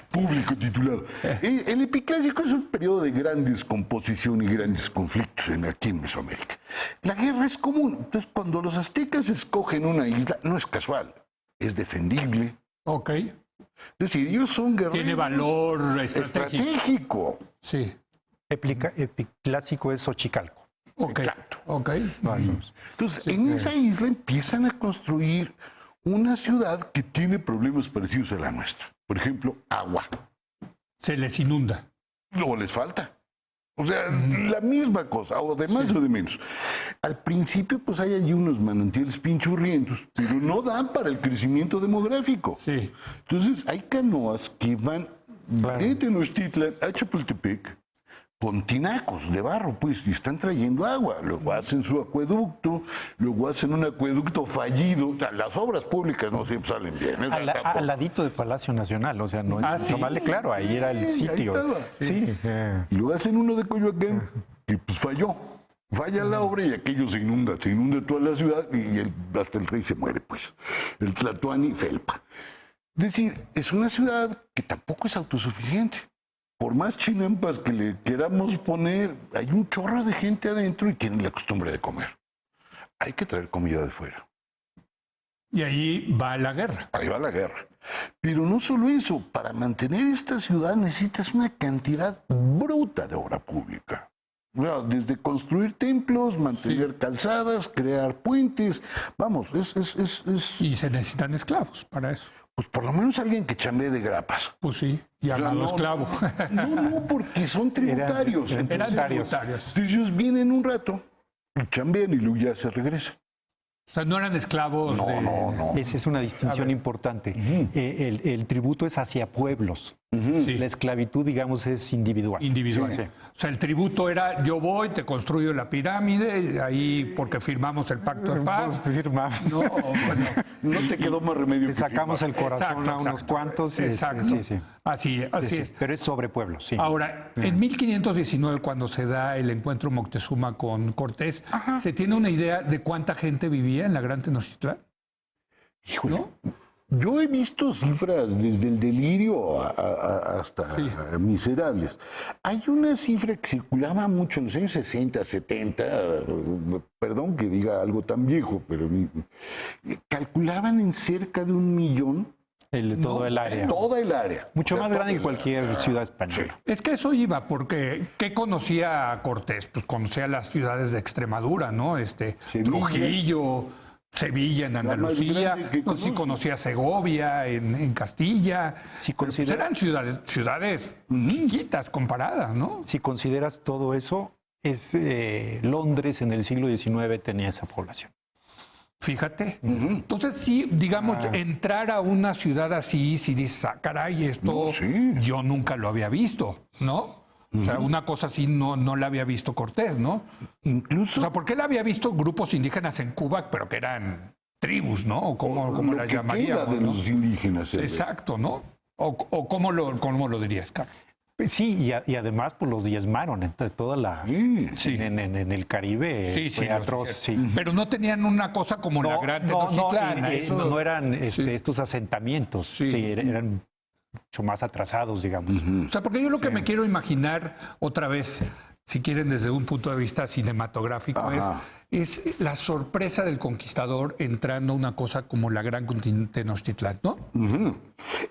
B: público titulado. El epiclásico es un periodo de gran descomposición y grandes conflictos aquí en Mesoamérica. La guerra es común. Entonces, cuando los aztecas escogen una isla, no es casual, es defendible.
A: Ok.
B: Es decir, ellos son guerreros.
A: Tiene valor estratégico.
C: Sí. Epiclásico es Xochicalco.
A: Okay.
B: Exacto.
A: Okay.
B: Entonces, en esa isla empiezan a construir una ciudad que tiene problemas parecidos a la nuestra. Por ejemplo, agua.
A: Se les inunda.
B: Luego les falta. O sea, la misma cosa, o de más o de menos. Al principio, pues hay allí unos manantiales pinchurrientos, pero no dan para el crecimiento demográfico.
A: Sí.
B: Entonces, hay canoas que van de Tenochtitlan a Chapultepec con tinacos de barro, pues, y están trayendo agua. Luego hacen su acueducto, luego hacen un acueducto fallido. O sea, las obras públicas no siempre salen bien.
C: Al ladito de Palacio Nacional, o sea, no
A: sí.
C: vale, claro, ahí era el sitio.
B: Ahí estaba.
C: Sí.
B: Y luego hacen uno de Coyoacán, y pues falló. Falla la obra y aquello se inunda toda la ciudad y hasta el rey se muere, pues. El Tlatoani felpa. Es decir, es una ciudad que tampoco es autosuficiente. Por más chinampas que le queramos poner, hay un chorro de gente adentro y tienen la costumbre de comer. Hay que traer comida de fuera.
A: Y ahí va la guerra.
B: Ahí va la guerra. Pero no solo eso, para mantener esta ciudad necesitas una cantidad bruta de obra pública. O sea, desde construir templos, mantener calzadas, crear puentes. Vamos,
A: Y se necesitan esclavos para eso.
B: Pues por lo menos alguien que chambee de grapas.
A: Pues sí, llamado esclavo.
B: No, porque son tributarios.
A: Eran tributarios.
B: Entonces ellos vienen un rato, chambean y luego ya se regresan.
A: O sea, no eran esclavos de...
B: No.
C: Esa es una distinción importante. El tributo es hacia pueblos.
A: Sí.
C: La esclavitud, digamos, es individual.
A: Individual.
C: Sí.
A: O sea, el tributo era, yo voy, te construyo la pirámide, ahí porque firmamos el pacto de paz.
C: Firmamos.
A: No, bueno,
B: No te quedó más remedio
C: Le
B: que
C: sacamos
B: firmar.
C: el corazón
A: Exacto,
C: a unos
A: exacto.
C: cuantos.
A: Exacto.
C: Sí.
A: Así
C: Sí.
A: es.
C: Pero es sobre pueblos, sí.
A: Ahora, en 1519, cuando se da el encuentro Moctezuma con Cortés, ¿se tiene una idea de cuánta gente vivía en la Gran Tenochtitlán?
B: Híjole,
A: ¿No?
B: yo he visto cifras desde el delirio hasta miserables. Hay una cifra que circulaba mucho en los años 60, 70, perdón que diga algo tan viejo, pero calculaban en cerca de 1 millón.
C: Todo el área.
B: Toda el área.
C: Mucho
B: O sea,
C: más grande que
B: toda el
C: cualquier
B: área.
C: ciudad española.
A: Es que eso iba, porque ¿qué conocía Cortés? Pues conocía las ciudades de Extremadura, ¿no?
B: Sevilla.
A: Trujillo, Sevilla en
B: más
A: Andalucía,
B: grande que
A: no sé si
B: conozco.
A: conocía Segovia en Castilla.
C: Si
A: Pero, pues,
C: considera-
A: eran ciudades chiquitas comparadas, ¿no?
C: Si consideras todo eso, Londres en el siglo XIX tenía esa población.
A: Fíjate. Entonces, sí, digamos, entrar a una ciudad así, si dices, caray, esto
B: No, sí.
A: yo nunca lo había visto, ¿no? O sea, una cosa así no la había visto Cortés, ¿no?
B: Incluso
A: O sea, porque él había visto grupos indígenas en Cuba, pero que eran tribus, ¿no? O como
B: lo
A: las
B: que queda
A: llamaríamos,
B: de
A: ¿no?
B: los indígenas.
A: Exacto, ¿no? O cómo lo dirías, Carlos.
C: Sí, y además pues los diezmaron entre toda la...
A: Sí.
C: En el Caribe fue
A: lo
C: atroz,
A: hicieron.
C: sí.
A: Pero no tenían una cosa como la Gran Tenochtitlán. eso-
C: no eran
A: Sí.
C: estos asentamientos,
A: Sí.
C: sí, eran mucho más atrasados, digamos.
A: O sea, porque yo lo que me quiero imaginar otra vez, si quieren desde un punto de vista cinematográfico,
B: Ajá.
A: es la sorpresa del conquistador entrando a una cosa como la Gran Tenochtitlán, ¿no?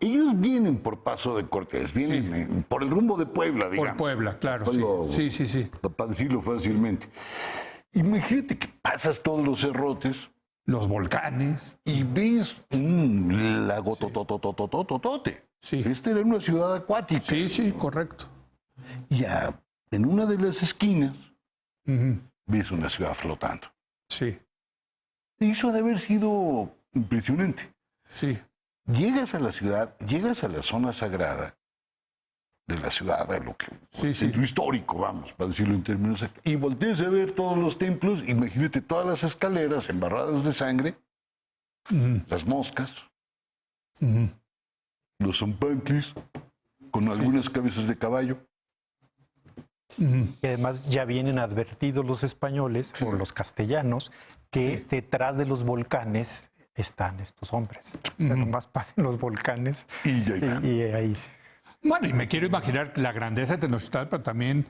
B: Ellos vienen por Paso de Cortés, vienen por el rumbo de Puebla, digamos.
A: Por Puebla, claro.
B: Algo-
A: Sí.
B: Para decirlo fácilmente. Imagínate que pasas todos los cerrotes
A: Los volcanes.
B: y ves un lago totototototote.
A: Sí.
B: Esta era una ciudad acuática.
A: Sí, correcto.
B: Y en una de las esquinas
A: Ujú.
B: ves una ciudad flotando.
A: Sí,
B: Eso ha de haber sido impresionante.
A: sí.
B: Llegas a la ciudad, llegas a la zona sagrada de la ciudad, de lo que
A: Sí.
B: lo histórico, vamos, para decirlo en términos exactos, y volteas a ver todos los templos, imagínate todas las escaleras embarradas de sangre,
A: Ujú,
B: las moscas,
A: ujú.
B: los zompantlis, con algunas cabezas de caballo.
A: Ujú.
C: Y además ya vienen advertidos los españoles o los castellanos que detrás de los volcanes están estos hombres. O sea, nomás pasen los volcanes
B: Y ya iban.
C: y ahí.
A: Bueno, y me quiero imaginar la grandeza de Tenochtitlán, pero también,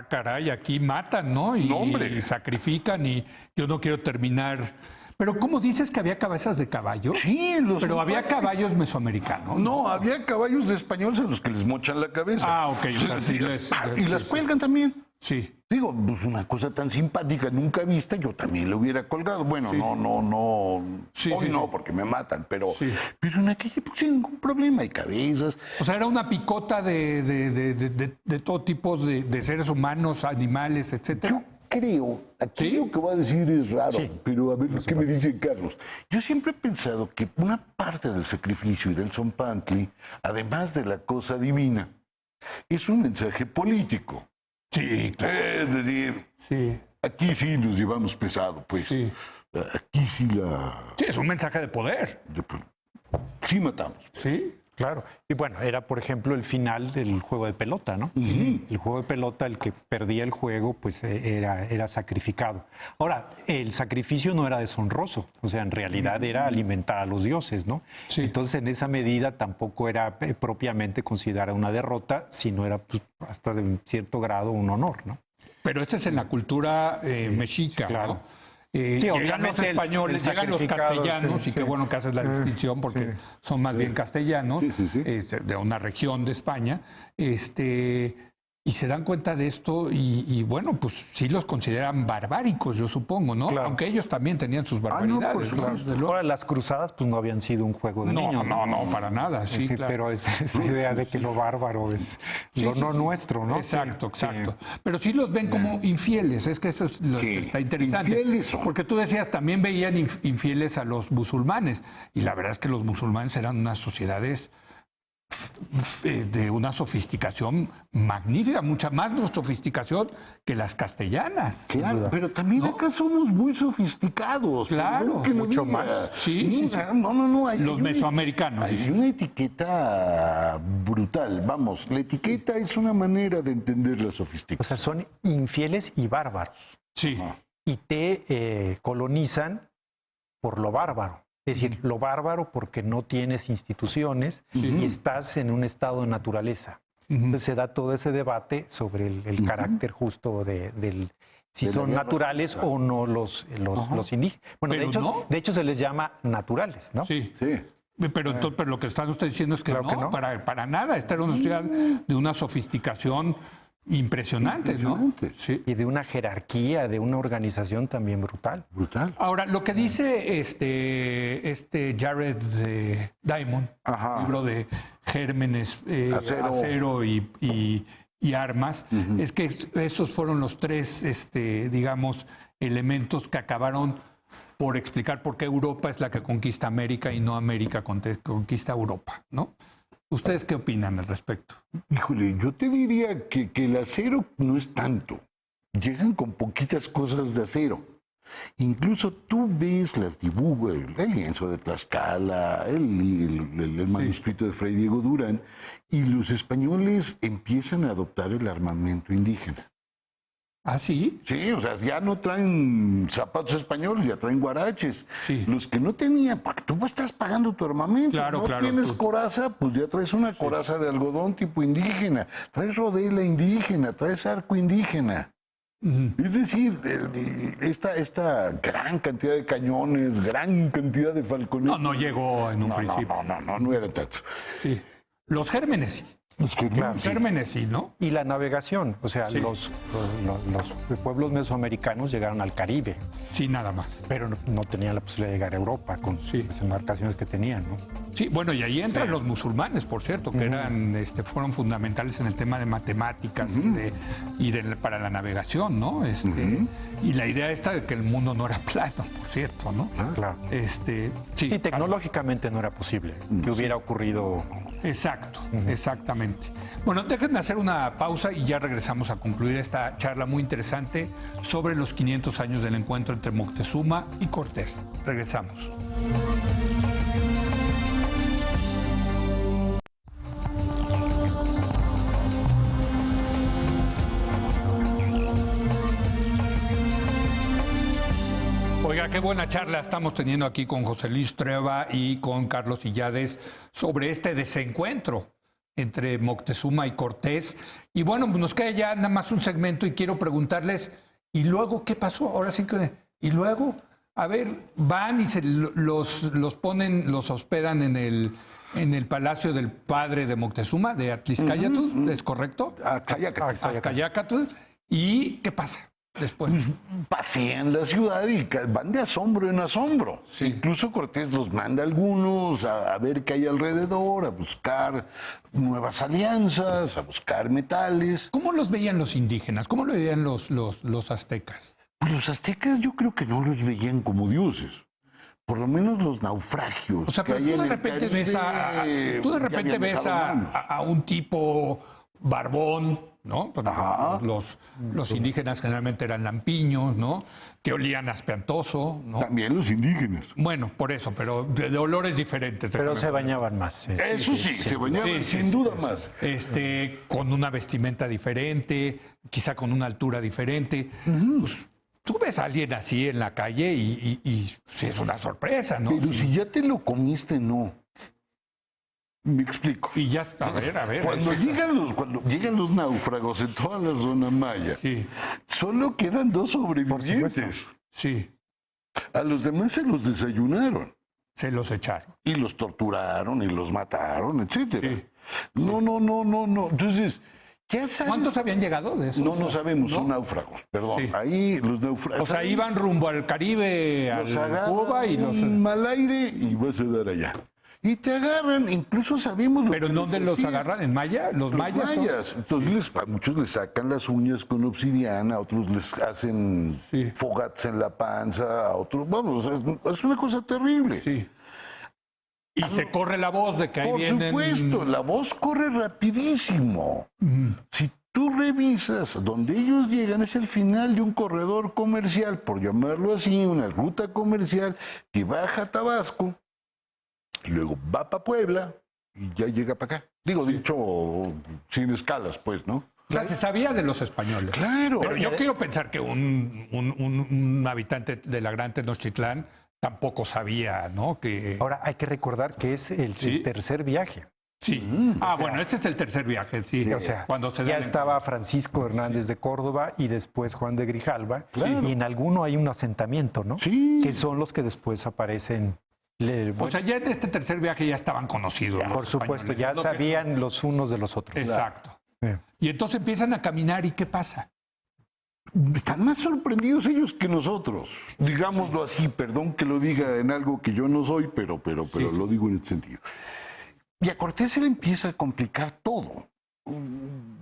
A: caray, aquí matan, ¿no?
B: No, hombre.
A: Y sacrifican, y yo no quiero terminar. Pero ¿cómo dices que había cabezas de caballo?
B: Sí,
A: Pero había caballos mesoamericanos.
B: No, había caballos de españoles a los que les mochan la cabeza.
A: Ah, ok, o sea, sí les...
B: Y las cuelgan también.
A: Sí.
B: Digo, pues una cosa tan simpática, nunca vista, yo también lo hubiera colgado. Bueno, no.
A: Sí,
B: Hoy
A: sí,
B: no,
A: sí.
B: porque me matan, pero,
A: Sí.
B: pero en aquella época sin ningún problema, hay cabezas.
A: O sea, era una picota de todo tipo de seres humanos, animales, etcétera.
B: Yo creo, aquí
A: ¿Sí?
B: lo que voy a decir es raro,
C: Sí.
B: pero a ver qué me dice Carlos. Yo siempre he pensado que una parte del sacrificio y del zompantli, además de la cosa divina, es un mensaje político.
A: Sí, claro.
B: Es decir,
A: Sí.
B: aquí sí nos llevamos pesado, pues.
A: Sí.
B: Aquí sí
A: Sí, es un mensaje de poder.
B: sí matamos.
A: Sí.
C: Claro. Y bueno, era por ejemplo el final del juego de pelota, ¿no? El juego de pelota, el que perdía el juego, pues era sacrificado. Ahora, el sacrificio no era deshonroso, o sea, en realidad era alimentar a los dioses, ¿no?
A: Sí.
C: Entonces, en esa medida tampoco era propiamente considerada una derrota, sino era pues, hasta de cierto grado un honor, ¿no?
A: Pero esta es en la cultura mexica,
C: claro.
A: ¿no?
C: Sí,
A: Llegan los
C: obviamente
A: españoles,
C: el
A: llegan los
C: sacrificado,
A: castellanos,
C: sí,
A: y qué
C: sí.
A: bueno que haces la distinción porque son más bien castellanos, de una región de España, y se dan cuenta de esto y bueno, pues sí los consideran barbáricos, yo supongo, ¿no?
C: Claro.
A: Aunque ellos también tenían sus
B: por
A: barbaridades, ¿no?
B: supuesto.
A: Desde luego.
C: Ahora, las cruzadas pues no habían sido un juego de niños.
A: No, para nada, sí,
C: Sí,
A: claro.
C: pero esa idea de que lo bárbaro es lo no nuestro, ¿no?
A: Exacto,
C: Sí,
A: exacto. Pero sí los ven como infieles, es que eso es lo que está interesante.
B: Infieles son.
A: Porque tú decías, también veían infieles a los musulmanes, y la verdad es que los musulmanes eran unas sociedades de una sofisticación magnífica, mucha más sofisticación que las castellanas.
B: Claro, pero también acá somos muy sofisticados.
A: Claro,
B: perdón que lo
C: mucho
B: diga.
C: más.
A: Sí, sí, sí.
B: No.
A: Los mesoamericanos,
B: Hay
A: dices.
B: una etiqueta brutal. Vamos, la etiqueta es una manera de entender la
C: O
B: sofisticación.
C: sea, son infieles y bárbaros.
A: Sí,
C: Y te colonizan por lo bárbaro. Es decir, lo bárbaro porque no tienes instituciones y estás en un estado de naturaleza. Entonces se da todo ese debate sobre el carácter justo del si
B: De la
C: son
B: guerra.
C: naturales o no los indígenas. Bueno,
A: Pero no.
C: de hecho se les llama naturales, ¿no?
A: sí.
B: Sí.
A: Pero, entonces, pero lo que están ustedes diciendo es que,
C: Claro que no.
A: Para nada. Esta era una sociedad de una sofisticación impresionante, ¿no?
B: Impresionante.
A: Sí.
C: Y de una jerarquía, de una organización también brutal.
B: Brutal.
A: Ahora, lo que dice este Jared Diamond,
B: Ajá.
A: libro de Gérmenes,
B: Acero.
A: acero y armas, es que esos fueron los tres, digamos, elementos que acabaron por explicar por qué Europa es la que conquista América y no América conquista Europa, ¿no? ¿Ustedes qué opinan al respecto?
B: Híjole, yo te diría que el acero no es tanto. Llegan con poquitas cosas de acero. Incluso tú ves las dibujos, el lienzo de Tlaxcala, el manuscrito de Fray Diego Durán, y los españoles empiezan a adoptar el armamento indígena.
A: ¿Ah, sí?
B: Sí, o sea, ya no traen zapatos españoles, ya traen guaraches.
A: Sí.
B: Los que no tenían, porque tú estás pagando tu armamento.
A: Claro,
B: no
A: claro,
B: tienes
A: tú-
B: coraza, pues ya traes una coraza de algodón tipo indígena. Traes rodela indígena, traes arco indígena. Es decir, esta gran cantidad de cañones, gran cantidad de falconeros.
A: No llegó en un principio.
B: No era tanto.
A: Sí. Los gérmenes sí.
B: Es que
A: Los gérmenes sí, ¿no?
C: Y la navegación, o sea,
A: Sí.
C: los pueblos mesoamericanos llegaron al Caribe,
A: Sí, nada más.
C: pero no tenían la posibilidad de llegar a Europa con
A: Sí.
C: las embarcaciones que tenían, ¿no?
A: Sí, bueno, y ahí entran los musulmanes, por cierto, que fueron fundamentales en el tema de matemáticas para la navegación, ¿no? Y la idea esta de que el mundo no era plano, por cierto, ¿no?
C: Claro.
A: Sí,
C: Y tecnológicamente no era posible que hubiera ocurrido.
A: Exacto, exactamente. Bueno, déjenme hacer una pausa y ya regresamos a concluir esta charla muy interesante sobre los 500 años del encuentro entre Moctezuma y Cortés. Regresamos. Oiga, qué buena charla estamos teniendo aquí con José Luis Trueba y con Carlos Illades sobre este desencuentro entre Moctezuma y Cortés. Y bueno, pues nos queda ya nada más un segmento y quiero preguntarles, ¿y luego qué pasó? Ahora sí que, ¿y luego? A ver, van y los ponen, los hospedan en el palacio del padre de Moctezuma, de Atlixcáyatl, ¿es correcto? Axcayácatl. ¿Y qué pasa después?
B: Pasean la ciudad y van de asombro en asombro.
A: Sí.
B: Incluso Cortés los manda a algunos a ver qué hay alrededor, a buscar nuevas alianzas, a buscar metales.
A: ¿Cómo los veían los indígenas? ¿Cómo lo veían los aztecas?
B: Pues los aztecas yo creo que no los veían como dioses. Por lo menos los naufragios.
A: O sea, pero
B: que hay
A: tú de
B: en el
A: repente
B: Caribe,
A: ves
B: ya habían dejado manos.
A: a un tipo barbón, ¿no? Pues los indígenas generalmente eran lampiños, ¿no? Que olían a espantoso, ¿no?
B: También los indígenas.
A: Bueno, por eso, pero de olores diferentes.
C: Pero
A: déjame
C: se
A: poner.
C: bañaban más.
B: Eso sí, se bañaban
A: Sí,
B: sin
A: sí,
B: duda
A: sí.
B: más.
A: Con una vestimenta diferente, quizá con una altura diferente. Pues, tú ves a alguien así en la calle y sí, es una sorpresa, ¿no?
B: Pero
A: Sí.
B: si ya te lo comiste, no. Me explico.
A: Y ya, a ver.
B: Cuando
A: eso-
B: llegan los náufragos en toda la zona maya,
A: Sí,
B: solo quedan 2 sobrevivientes.
A: sí,
B: A los demás se los desayunaron.
A: se los echaron.
B: Y los torturaron y los mataron, etcétera.
A: Sí.
B: No. Entonces, ya sabes.
A: ¿Cuántos habían llegado de esos?
B: No sabemos,
A: ¿No?
B: son náufragos, perdón.
A: Sí.
B: Ahí los náufragos.
A: O sea, iban rumbo al Caribe,
B: los
A: al
B: agarran
A: Cuba y los...
B: mal aire y vas a dar allá. Y te agarran, incluso sabemos lo
A: ¿Pero
B: que
A: en dónde
B: les
A: los
B: hacían.
A: agarran? ¿En Maya? ¿Los mayas? son-
B: Entonces a muchos les sacan las uñas con obsidiana, a otros les hacen
A: Sí.
B: fogatas en la panza, a otros, vamos, es una cosa terrible.
A: Sí. Y se corre la voz de que ahí
B: Por
A: vienen...
B: supuesto, la voz corre rapidísimo. Si tú revisas, donde ellos llegan es el final de un corredor comercial, por llamarlo así, una ruta comercial que baja a Tabasco, y luego va para Puebla y ya llega para acá. Digo, dicho sin escalas, pues, ¿no?
A: O sea, se sabía de los españoles.
B: Claro.
A: Pero yo quiero pensar que un habitante de la Gran Tenochtitlán tampoco sabía, ¿no? Que...
C: Ahora, hay que recordar que es el
A: Sí.
C: tercer viaje.
A: Sí. Bueno, este es el tercer viaje, sí.
C: O sea,
A: Cuando se
C: ya
A: dan-
C: estaba Francisco Hernández de Córdoba y después Juan de Grijalva. Y en alguno hay un asentamiento, ¿no?
B: Sí.
C: Que son los que después aparecen.
A: O sea, ya en este tercer viaje ya estaban conocidos. los
C: por supuesto,
A: españoles.
C: ya
A: Es lo que-
C: sabían los unos de los otros.
A: Exacto.
C: Eh.
A: Y entonces empiezan a caminar y ¿qué pasa?
B: Están más sorprendidos ellos que nosotros. Digámoslo así, perdón que lo diga en algo que yo no soy, pero lo digo en este sentido. Y a Cortés se le empieza a complicar todo.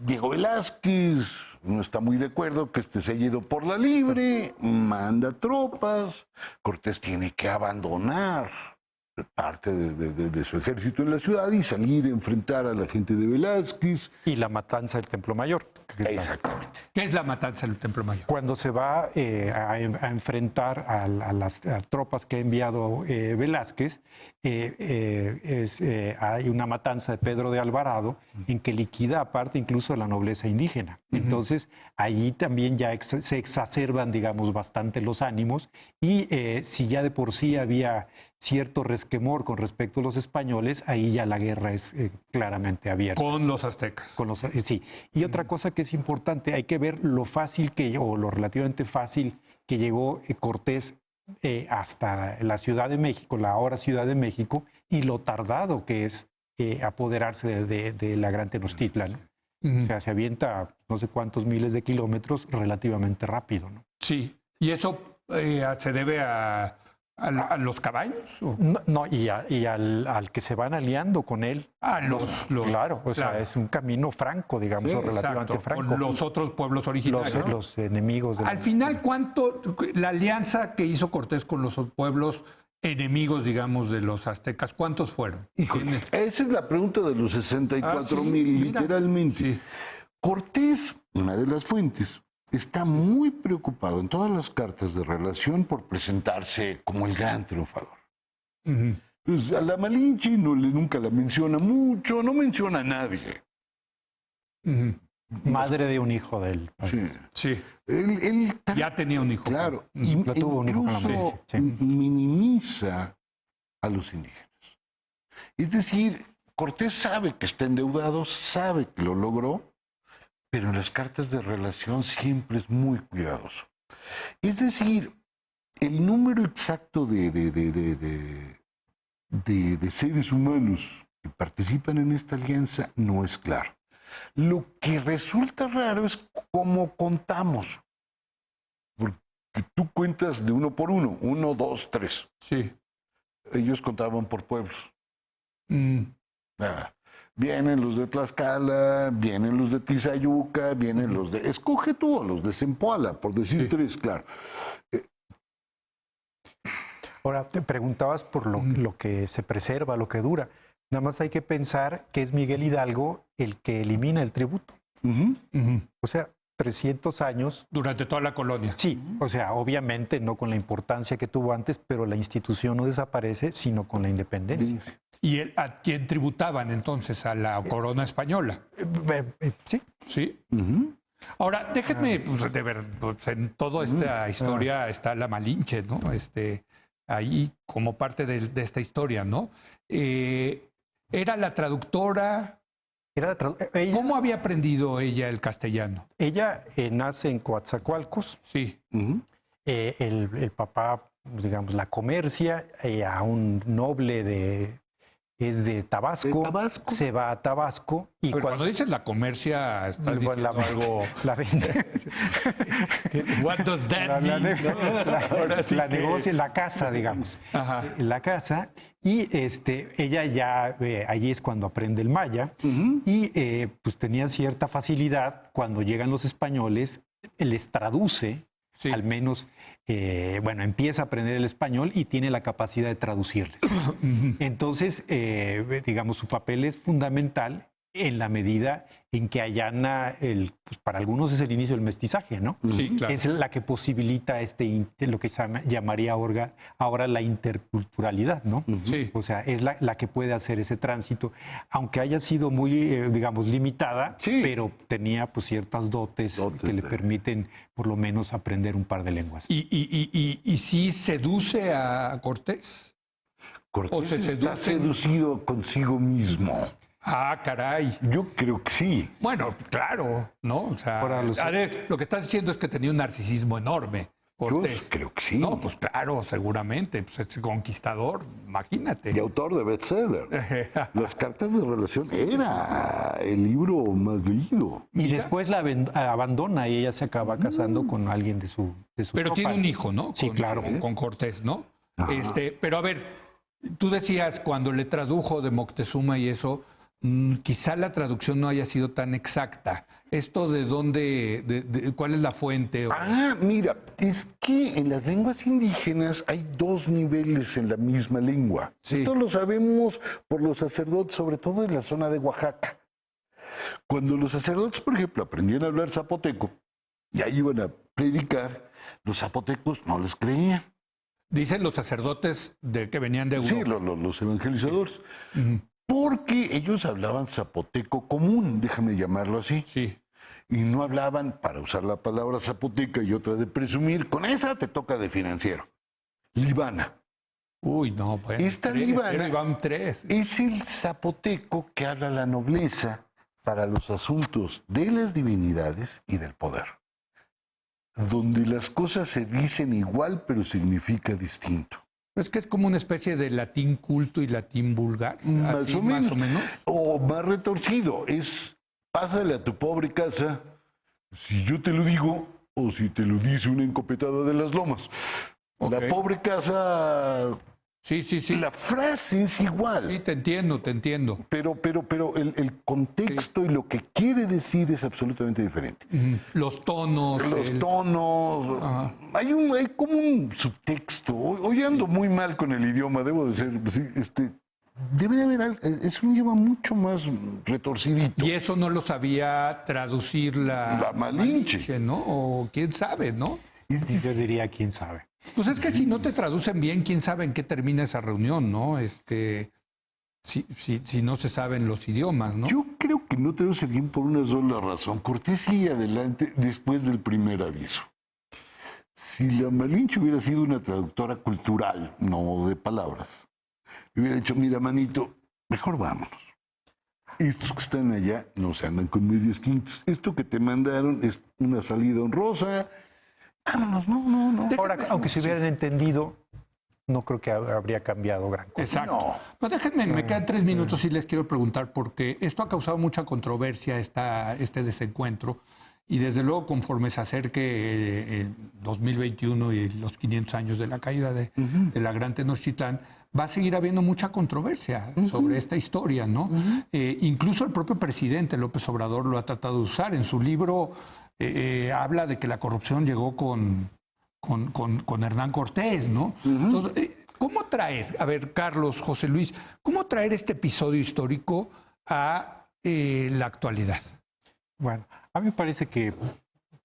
B: Diego Velázquez no está muy de acuerdo que se haya ido por la libre, manda tropas, Cortés tiene que abandonar parte de su ejército en la ciudad y salir a enfrentar a la gente de Velázquez.
C: Y la matanza del Templo Mayor.
B: Exactamente.
A: ¿Qué es la matanza del Templo Mayor?
C: Cuando se va a enfrentar a las tropas que ha enviado Velázquez, hay una matanza de Pedro de Alvarado en que liquida aparte incluso a la nobleza indígena. Entonces, allí también ya se exacerban, digamos, bastante los ánimos y si ya de por sí había cierto resquemor con respecto a los españoles, ahí ya la guerra es claramente abierta.
A: Con los aztecas.
C: Sí. Y otra cosa que es importante, hay que ver lo fácil o lo relativamente fácil que llegó Cortés hasta la Ciudad de México, la ahora Ciudad de México, y lo tardado que es apoderarse de la Gran Tenochtitlan, ¿no? O sea, se avienta no sé cuántos miles de kilómetros relativamente rápido, ¿no?
A: Sí. ¿Y eso se debe a los caballos? ¿O?
C: No, y al que se van aliando con él. Claro, o sea, es un camino franco, digamos, o relativamente
A: Exacto,
C: franco.
A: con los otros pueblos originarios.
C: Los enemigos de
A: Al final, la alianza que hizo Cortés con los pueblos enemigos, digamos, de los aztecas, ¿cuántos fueron?
B: Híjole, esa es la pregunta de los 64,000,
A: mira.
B: literalmente.
A: Sí.
B: Cortés, una de las fuentes, está muy preocupado en todas las cartas de relación por presentarse como el gran triunfador.
A: Ujú.
B: Pues a la Malinche nunca la menciona mucho, no menciona a nadie.
A: Ujú.
C: madre de un hijo de él.
B: Sí.
A: Sí.
B: Él
A: Ya tenía un hijo.
B: claro,
C: Lo tuvo un hijo con la
B: incluso
C: Malinche, sí.
B: minimiza a los indígenas. Es decir, Cortés sabe que está endeudado, sabe que lo logró, pero en las cartas de relación siempre es muy cuidadoso. Es decir, el número exacto de seres humanos que participan en esta alianza no es claro. Lo que resulta raro es cómo contamos. Porque tú cuentas de uno por uno, 1, 2, 3.
A: Sí.
B: Ellos contaban por pueblos.
A: Mm.
B: Vienen los de Tlaxcala, vienen los de Tizayuca, vienen los de... Escoge tú, los de Zempoala, por decir
A: Sí.
B: 3, claro.
C: Ahora, te preguntabas por lo que se preserva, lo que dura. Nada más hay que pensar que es Miguel Hidalgo el que elimina el tributo. O sea, 300 años.
A: Durante toda la colonia.
C: Sí, o sea, obviamente no con la importancia que tuvo antes, pero la institución no desaparece, sino con la independencia.
A: ¿Y a quién tributaban entonces? ¿A la corona española?
C: Sí.
A: Sí. Ahora, déjenme, pues, de ver, pues, en toda esta historia está la Malinche, ¿no? Ahí como parte de esta historia, ¿no? Era la traductora.
C: Ella,
A: ¿Cómo había aprendido ella el castellano?
C: ella nace en Coatzacoalcos.
A: Sí.
C: El papá, digamos, la comercia a un noble es de Tabasco, se va a Tabasco y
A: Cuando dices la comercia, estás diciendo algo.
C: La vende.
A: What does that mean? Ahora sí
C: La
A: que-
C: negocia, la casa, digamos.
A: Ajá.
C: La casa. Y ella ya, allí es cuando aprende el maya. Y pues tenía cierta facilidad cuando llegan los españoles, les traduce.
A: Sí.
C: Al menos, bueno, empieza a aprender el español y tiene la capacidad de traducirles. Entonces, digamos, su papel es fundamental en la medida en que allana, pues para algunos es el inicio del mestizaje, ¿no?
A: Sí, claro.
C: Es la que posibilita lo que se llamaría ahora la interculturalidad, ¿no?
A: Sí.
C: O sea, es la que puede hacer ese tránsito, aunque haya sido muy, digamos, limitada,
B: Sí.
C: pero tenía pues ciertas dotes que le permiten por lo menos aprender un par de lenguas.
A: ¿Y sí seduce a Cortés? ¿O
B: Cortés
A: se
B: está
A: seducen?
B: seducido consigo mismo.
A: Ah, caray.
B: Yo creo que sí.
A: Bueno, claro, ¿no? O sea,
C: Ahora
A: lo que estás diciendo es que tenía un narcisismo enorme, Cortés.
B: Yo creo que sí.
A: No, pues claro, seguramente. Pues es conquistador, imagínate.
B: Y autor de bestseller. Las cartas de relación era el libro más leído.
C: Y después la abandona y ella se acaba casando con alguien de su
A: Pero
C: tropa.
A: tiene un hijo, ¿no?
C: Sí, claro.
A: Con Cortés, ¿no? Pero a ver, tú decías cuando le tradujo de Moctezuma y eso, quizá la traducción no haya sido tan exacta. ¿Esto de dónde, cuál es la fuente?
B: Mira, es que en las lenguas indígenas hay dos niveles en la misma lengua.
A: Sí.
B: Esto lo sabemos por los sacerdotes, sobre todo en la zona de Oaxaca. Cuando los sacerdotes, por ejemplo, aprendían a hablar zapoteco y ahí iban a predicar, los zapotecos no les creían.
A: Dicen los sacerdotes que venían de Europa.
B: Sí, los evangelizadores. Porque ellos hablaban zapoteco común, déjame llamarlo así.
A: Sí.
B: Y no hablaban, para usar la palabra zapoteca y otra de presumir, con esa te toca de financiero. Libana.
A: Uy, no, bueno.
B: Esta libana
A: Iban tres.
B: es el zapoteco que habla la nobleza para los asuntos de las divinidades y del poder. Donde las cosas se dicen igual, pero significa distinto.
A: Es que es como una especie de latín culto y latín vulgar.
B: Más
A: así,
B: o menos.
A: Más o menos.
B: O más retorcido, es pásale a tu pobre casa si yo te lo digo o si te lo dice una encopetada de las lomas.
A: Ok.
B: La pobre casa,
A: Sí.
B: la frase es igual.
A: Sí, te entiendo.
B: Pero el contexto y lo que quiere decir es absolutamente diferente.
A: Los tonos.
B: Los tonos, hay como un subtexto. Hoy ando muy mal con el idioma, debo de ser, sí, debe de haber algo, es un idioma mucho más retorcidito.
A: Y eso no lo sabía traducir
B: La Malinche.
A: ¿no? O quién sabe, ¿no?
C: Yo diría, quién sabe.
A: Pues es que si no te traducen bien, quién sabe en qué termina esa reunión, ¿no? Si no se saben los idiomas, ¿no?
B: Yo creo que no traduce bien por una sola razón. Cortés sigue adelante después del primer aviso. Si la Malinche hubiera sido una traductora cultural, no de palabras, hubiera dicho, mira, manito, mejor vámonos. Estos que están allá no se andan con medias tintas. Esto que te mandaron es una salida honrosa. Vámonos, no.
C: Ahora, aunque se hubieran entendido, no creo que habría cambiado gran cosa.
A: Exacto.
B: No.
A: Pues déjenme, me quedan 3 minutos y les quiero preguntar, porque esto ha causado mucha controversia, este desencuentro, y desde luego conforme se acerque el 2021 y los 500 años de la caída de la Gran Tenochtitlán, va a seguir habiendo mucha controversia sobre esta historia, ¿no? Incluso el propio presidente López Obrador lo ha tratado de usar. En su libro habla de que la corrupción llegó con Hernán Cortés, ¿no? Entonces, ¿Cómo traer, a ver, Carlos, José Luis, cómo traer este episodio histórico a la actualidad?
C: Bueno, a mí me parece que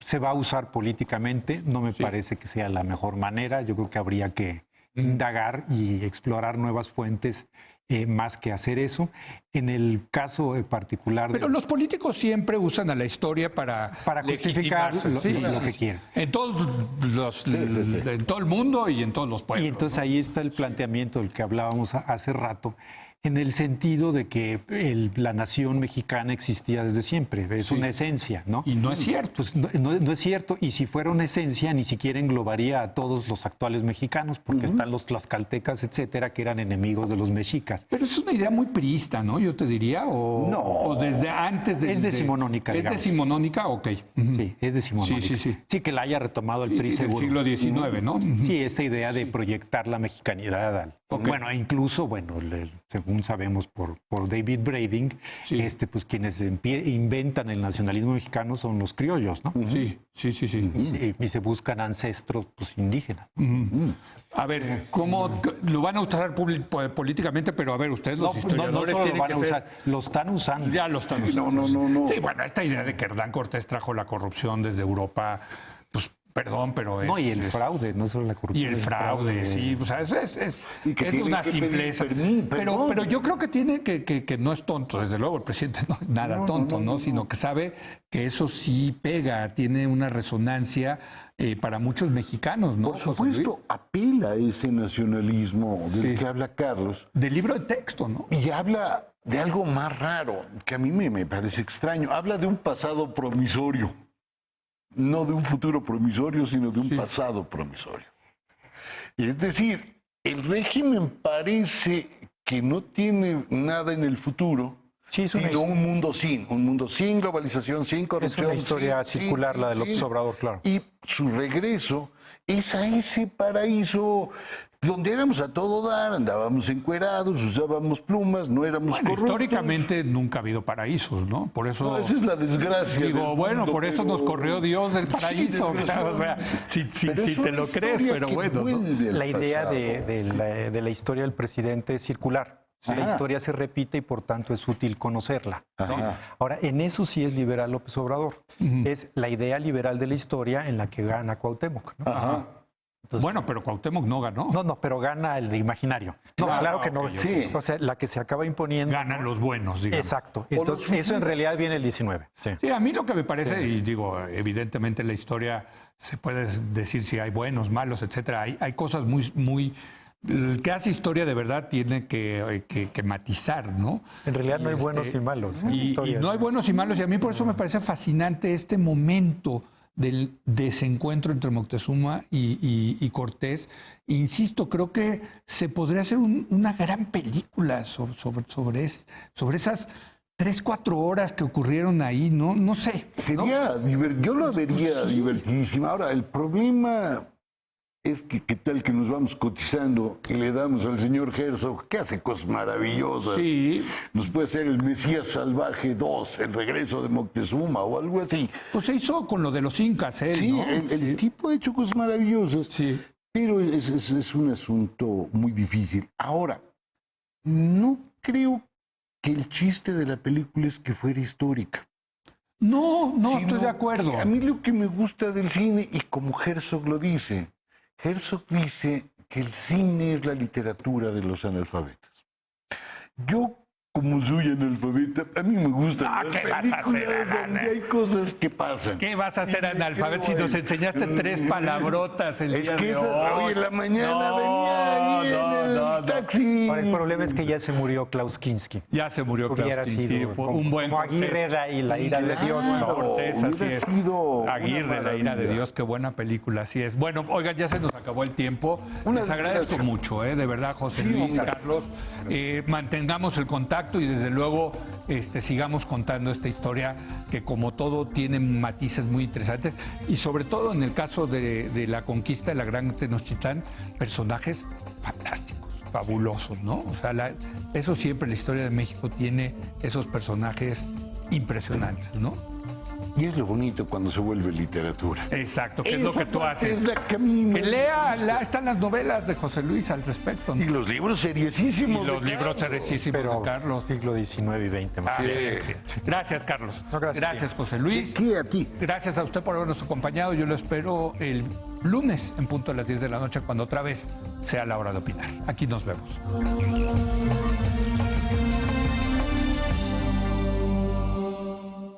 C: se va a usar políticamente, no me parece que sea la mejor manera, yo creo que habría que indagar y explorar nuevas fuentes más que hacer eso. En el caso particular...
A: Pero los políticos siempre usan a la historia para
C: justificar lo que quieren.
A: En todo el mundo y en todos los pueblos.
C: Y entonces ahí está el planteamiento del que hablábamos hace rato, en el sentido de que la nación mexicana existía desde siempre, es una esencia, ¿no?
A: Y no es cierto.
C: Pues no es cierto, y si fuera una esencia, ni siquiera englobaría a todos los actuales mexicanos, porque están los tlaxcaltecas, etcétera, que eran enemigos de los mexicas.
A: Pero es una idea muy priista, ¿no? Yo te diría, o desde antes de...
C: Es decimonónica,
A: ¿Es decimonónica? Ok.
C: Sí, es decimonónica. Sí, que la haya retomado el PRI seguro.
A: Del siglo XIX, ¿no?
C: Sí, esta idea de proyectar la mexicanidad al... Bueno, incluso, según sabemos por David Brading, pues quienes inventan el nacionalismo mexicano son los criollos, ¿no?
A: Sí.
C: Y se buscan ancestros pues, indígenas.
A: A ver, ¿cómo lo van a usar políticamente? Pero a ver, ustedes los historiadores tienen que ser...
C: Lo están usando.
A: Ya lo están usando.
B: No.
A: Sí, bueno, esta idea de que Hernán Cortés trajo la corrupción desde Europa, pues... Perdón, pero es...
C: No, y el fraude, no solo la corrupción.
A: Y el fraude, sí. O sea, es una simpleza. Pero yo creo que tiene que no es tonto. Desde luego, el presidente no es nada tonto, ¿no? Sino que sabe que eso sí pega, tiene una resonancia para muchos mexicanos, ¿no?
B: Por supuesto, apela a ese nacionalismo del que habla Carlos.
A: Del libro de texto, ¿no?
B: Y habla de algo más raro, que a mí me parece extraño. Habla de un pasado promisorio. No de un futuro promisorio, sino de un pasado promisorio. Es decir, el régimen parece que no tiene nada en el futuro, sino un mundo sin globalización, sin corrupción.
C: Es una historia circular, la de López Obrador, claro.
B: Y su regreso es a ese paraíso donde éramos a todo dar, andábamos encuerados, usábamos plumas, no éramos corruptos.
A: Históricamente nunca ha habido paraísos, ¿no? Por eso...
B: No, esa es la desgracia.
A: Digo, por eso nos corrió Dios del paraíso. O sea, si te lo crees, pero bueno. ¿No?
C: La idea de la historia del presidente es circular. La historia se repite y por tanto es útil conocerla, ¿no? Ahora, en eso sí es liberal López Obrador. Es la idea liberal de la historia en la que gana Cuauhtémoc, ¿no? Entonces,
A: bueno, pero Cuauhtémoc no ganó.
C: No, pero gana el de imaginario. No, claro que no.
B: Sí.
C: O sea, la que se acaba imponiendo.
A: Ganan los buenos, digamos.
C: Exacto. Entonces, eso en realidad viene el 19.
A: Sí, a mí lo que me parece, y digo, evidentemente en la historia se puede decir si hay buenos, malos, etcétera. Hay cosas muy el que hace historia de verdad tiene que matizar, ¿no?
C: En realidad no hay buenos y malos.
A: Y no hay buenos y malos, y a mí por eso me parece fascinante este momento del desencuentro entre Moctezuma y Cortés. Insisto, creo que se podría hacer una gran película sobre esas 3-4 horas que ocurrieron ahí, no sé.
B: Sería yo lo vería divertidísimo. Ahora, el problema es que qué tal que nos vamos cotizando y le damos al señor Herzog, que hace cosas maravillosas.
A: Sí.
B: Nos puede hacer el Mesías Salvaje 2, el regreso de Moctezuma o algo así.
A: Pues se hizo con lo de los incas, ¿eh?
B: Sí,
A: ¿no?
B: El tipo ha hecho cosas maravillosas, pero es un asunto muy difícil. Ahora, no creo que el chiste de la película es que fuera histórica.
A: No, estoy de acuerdo.
B: A mí lo que me gusta del cine, y como Herzog lo dice, Herzog dice que el cine es la literatura de los analfabetos. Yo, como soy analfabeta, a mí me gustan las películas donde hay cosas que pasan.
A: ¿Qué vas a hacer analfabeto si nos enseñaste 3 palabrotas el día de hoy?
B: Hoy en la mañana venía ahí en el taxi.
C: Ahora, el problema es que ya se murió Klaus Kinski.
A: Ya se murió Klaus Kinski.
C: Un buen como Aguirre y la ira de Dios.
A: Cortés, así es. Aguirre, la ira de Dios, qué buena película, así es. Bueno, oigan, ya se nos acabó el tiempo. Les agradezco mucho, de verdad, José Luis, Carlos. Mantengamos el contacto y desde luego sigamos contando esta historia que como todo tiene matices muy interesantes y sobre todo en el caso de la conquista de la Gran Tenochtitlán, personajes fantásticos, fabulosos, ¿no? O sea, eso siempre la historia de México tiene esos personajes impresionantes, ¿no?
B: Y es lo bonito cuando se vuelve literatura.
A: Exacto, que es lo
B: Esa
A: que tú
B: parte
A: haces.
B: es la que a mí me
A: Que lea, están las novelas de José Luis al respecto, ¿no?
B: Y los libros
A: Y
B: seriosísimos.
A: los
B: de
A: libros
B: Carlos.
A: seriosísimos
C: Pero
A: de Carlos.
C: siglo XIX y XX. más.
A: Ah, sí. Gracias, Carlos.
C: No, gracias.
A: Gracias, José Luis.
B: ¿Qué a ti?
A: Gracias a usted por habernos acompañado. Yo lo espero el lunes en punto de las 10 de la noche, cuando otra vez sea la hora de opinar. Aquí nos vemos.